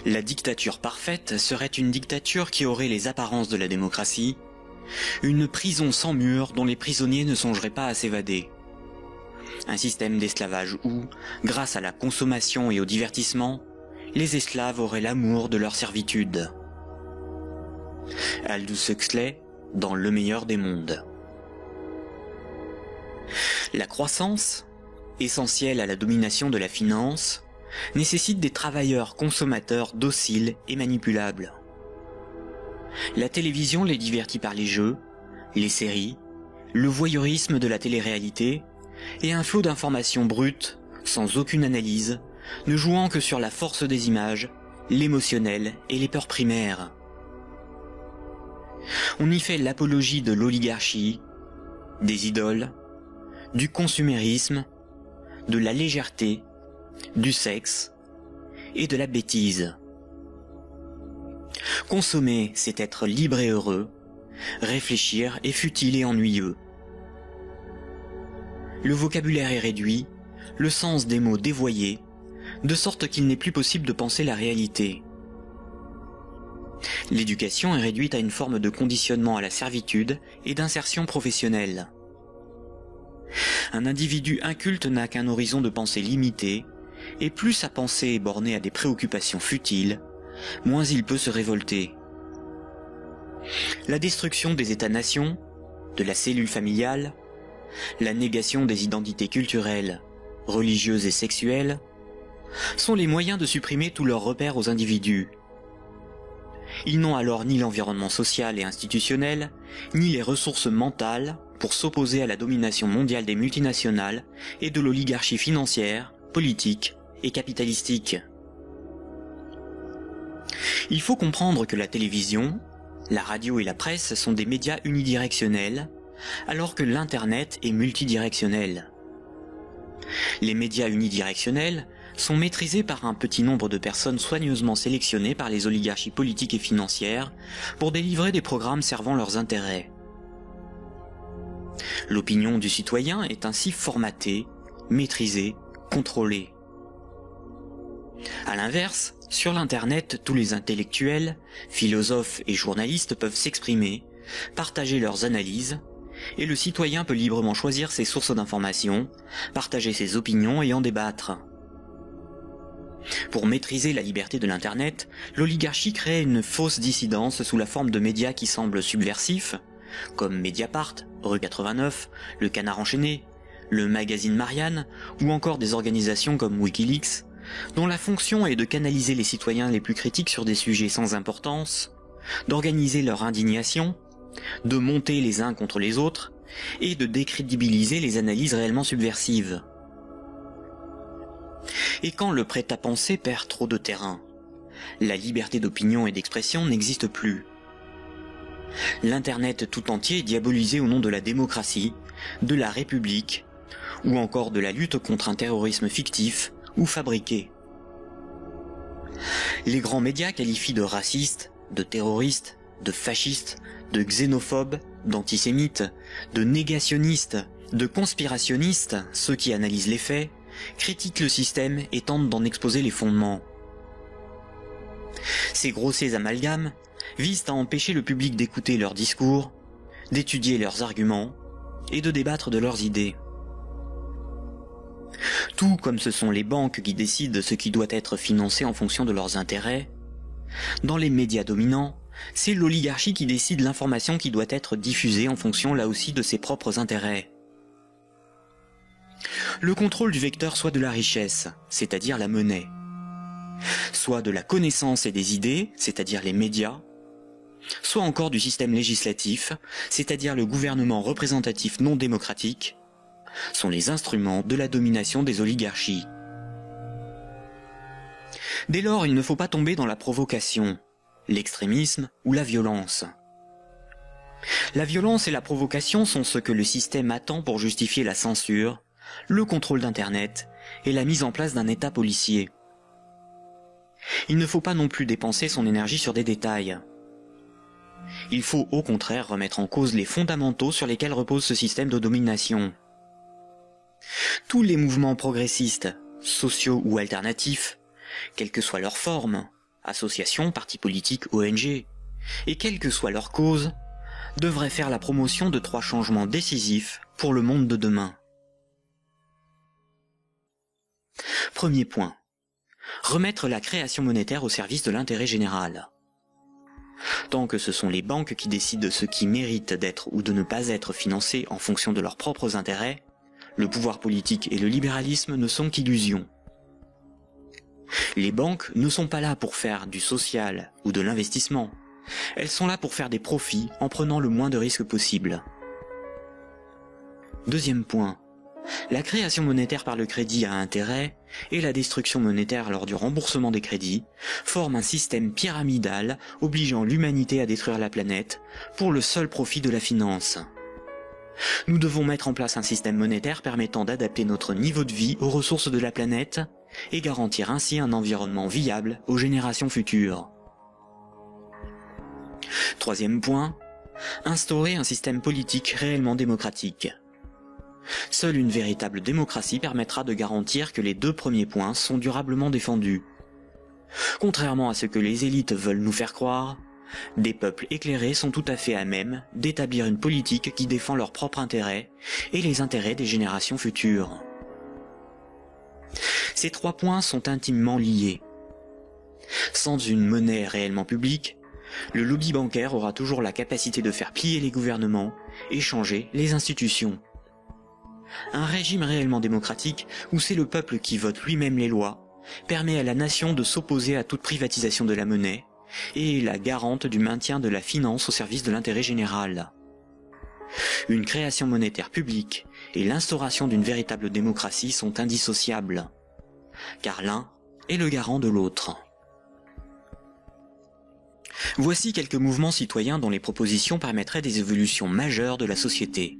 La dictature parfaite serait une dictature qui aurait les apparences de la démocratie, une prison sans murs dont les prisonniers ne songeraient pas à s'évader. Un système d'esclavage où, grâce à la consommation et au divertissement, les esclaves auraient l'amour de leur servitude. Aldous Huxley, dans Le meilleur des mondes. La croissance, essentielle à la domination de la finance, nécessite des travailleurs consommateurs dociles et manipulables. La télévision les divertit par les jeux, les séries, le voyeurisme de la télé-réalité et un flot d'informations brutes, sans aucune analyse, ne jouant que sur la force des images, l'émotionnel et les peurs primaires. On y fait l'apologie de l'oligarchie, des idoles, du consumérisme, de la légèreté, du sexe et de la bêtise. Consommer, c'est être libre et heureux, réfléchir est futile et ennuyeux. Le vocabulaire est réduit, le sens des mots dévoyé, de sorte qu'il n'est plus possible de penser la réalité. L'éducation est réduite à une forme de conditionnement à la servitude et d'insertion professionnelle. Un individu inculte n'a qu'un horizon de pensée limité, et plus sa pensée est bornée à des préoccupations futiles, moins il peut se révolter. La destruction des États-nations, de la cellule familiale, la négation des identités culturelles, religieuses et sexuelles, sont les moyens de supprimer tous leurs repères aux individus. Ils n'ont alors ni l'environnement social et institutionnel, ni les ressources mentales pour s'opposer à la domination mondiale des multinationales et de l'oligarchie financière, politique et capitalistique. Il faut comprendre que la télévision, la radio et la presse sont des médias unidirectionnels, alors que l'Internet est multidirectionnel. Les médias unidirectionnels sont maîtrisés par un petit nombre de personnes soigneusement sélectionnées par les oligarchies politiques et financières pour délivrer des programmes servant leurs intérêts. L'opinion du citoyen est ainsi formatée, maîtrisée, contrôlée. À l'inverse, sur l'Internet, tous les intellectuels, philosophes et journalistes peuvent s'exprimer, partager leurs analyses, et le citoyen peut librement choisir ses sources d'information, partager ses opinions et en débattre. Pour maîtriser la liberté de l'Internet, l'oligarchie crée une fausse dissidence sous la forme de médias qui semblent subversifs, comme Mediapart, Rue 89, Le Canard enchaîné, le magazine Marianne, ou encore des organisations comme Wikileaks, dont la fonction est de canaliser les citoyens les plus critiques sur des sujets sans importance, d'organiser leur indignation, de monter les uns contre les autres, et de décrédibiliser les analyses réellement subversives. Et quand le prêt-à-penser perd trop de terrain, la liberté d'opinion et d'expression n'existe plus. L'Internet tout entier est diabolisé au nom de la démocratie, de la République, ou encore de la lutte contre un terrorisme fictif ou fabriqué. Les grands médias qualifient de racistes, de terroristes, de fascistes, de xénophobes, d'antisémites, de négationnistes, de conspirationnistes ceux qui analysent les faits, critiquent le système et tentent d'en exposer les fondements. Ces grossiers amalgames visent à empêcher le public d'écouter leurs discours, d'étudier leurs arguments et de débattre de leurs idées. Tout comme ce sont les banques qui décident ce qui doit être financé en fonction de leurs intérêts, dans les médias dominants, c'est l'oligarchie qui décide l'information qui doit être diffusée en fonction là aussi de ses propres intérêts. Le contrôle du vecteur soit de la richesse, c'est-à-dire la monnaie, soit de la connaissance et des idées, c'est-à-dire les médias, soit encore du système législatif, c'est-à-dire le gouvernement représentatif non démocratique, sont les instruments de la domination des oligarchies. Dès lors, il ne faut pas tomber dans la provocation, l'extrémisme ou la violence. La violence et la provocation sont ce que le système attend pour justifier la censure, le contrôle d'Internet et la mise en place d'un État policier. Il ne faut pas non plus dépenser son énergie sur des détails. Il faut au contraire remettre en cause les fondamentaux sur lesquels repose ce système de domination. Tous les mouvements progressistes, sociaux ou alternatifs, quelle que soit leur forme, associations, partis politiques, ONG, et quelle que soit leur cause, devraient faire la promotion de 3 changements décisifs pour le monde de demain. Premier point. Remettre la création monétaire au service de l'intérêt général. Tant que ce sont les banques qui décident de ce qui mérite d'être ou de ne pas être financé en fonction de leurs propres intérêts, le pouvoir politique et le libéralisme ne sont qu'illusions. Les banques ne sont pas là pour faire du social ou de l'investissement. Elles sont là pour faire des profits en prenant le moins de risques possible. Deuxième point. La création monétaire par le crédit à intérêt et la destruction monétaire lors du remboursement des crédits forment un système pyramidal obligeant l'humanité à détruire la planète pour le seul profit de la finance. Nous devons mettre en place un système monétaire permettant d'adapter notre niveau de vie aux ressources de la planète et garantir ainsi un environnement viable aux générations futures. Troisième point, instaurer un système politique réellement démocratique. Seule une véritable démocratie permettra de garantir que les 2 premiers points sont durablement défendus. Contrairement à ce que les élites veulent nous faire croire, des peuples éclairés sont tout à fait à même d'établir une politique qui défend leurs propres intérêts et les intérêts des générations futures. Ces 3 points sont intimement liés. Sans une monnaie réellement publique, le lobby bancaire aura toujours la capacité de faire plier les gouvernements et changer les institutions. Un régime réellement démocratique, où c'est le peuple qui vote lui-même les lois, permet à la nation de s'opposer à toute privatisation de la monnaie et est la garante du maintien de la finance au service de l'intérêt général. Une création monétaire publique et l'instauration d'une véritable démocratie sont indissociables, car l'un est le garant de l'autre. Voici quelques mouvements citoyens dont les propositions permettraient des évolutions majeures de la société.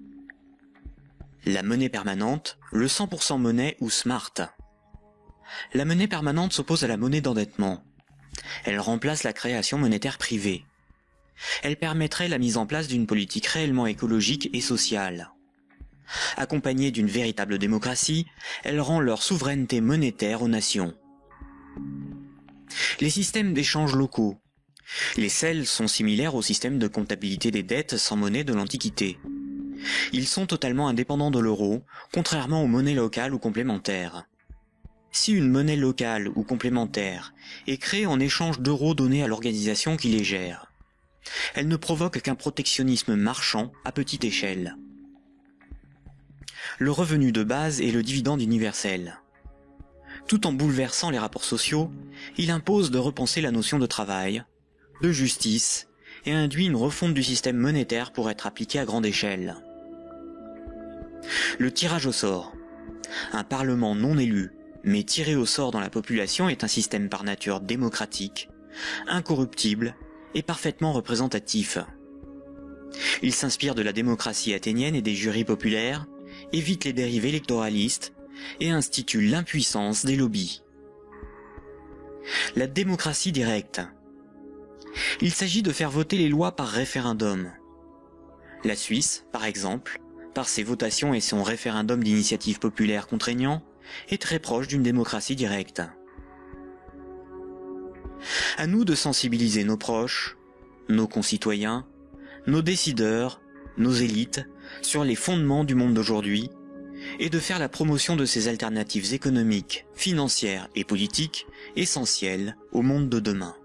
La monnaie permanente, le 100% monnaie ou smart. La monnaie permanente s'oppose à la monnaie d'endettement. Elle remplace la création monétaire privée. Elle permettrait la mise en place d'une politique réellement écologique et sociale. Accompagnée d'une véritable démocratie, elle rend leur souveraineté monétaire aux nations. Les systèmes d'échange locaux. Les CEL sont similaires au système de comptabilité des dettes sans monnaie de l'Antiquité. Ils sont totalement indépendants de l'euro, contrairement aux monnaies locales ou complémentaires. Si une monnaie locale ou complémentaire est créée en échange d'euros donnés à l'organisation qui les gère, elle ne provoque qu'un protectionnisme marchand à petite échelle. Le revenu de base est le dividende universel. Tout en bouleversant les rapports sociaux, il impose de repenser la notion de travail, de justice, et induit une refonte du système monétaire pour être appliqué à grande échelle. Le tirage au sort. Un parlement non élu, mais tiré au sort dans la population est un système par nature démocratique, incorruptible et parfaitement représentatif. Il s'inspire de la démocratie athénienne et des jurys populaires, évite les dérives électoralistes et institue l'impuissance des lobbies. La démocratie directe. Il s'agit de faire voter les lois par référendum. La Suisse, par exemple, par ses votations et son référendum d'initiative populaire contraignant, est très proche d'une démocratie directe. À nous de sensibiliser nos proches, nos concitoyens, nos décideurs, nos élites, sur les fondements du monde d'aujourd'hui, et de faire la promotion de ces alternatives économiques, financières et politiques essentielles au monde de demain.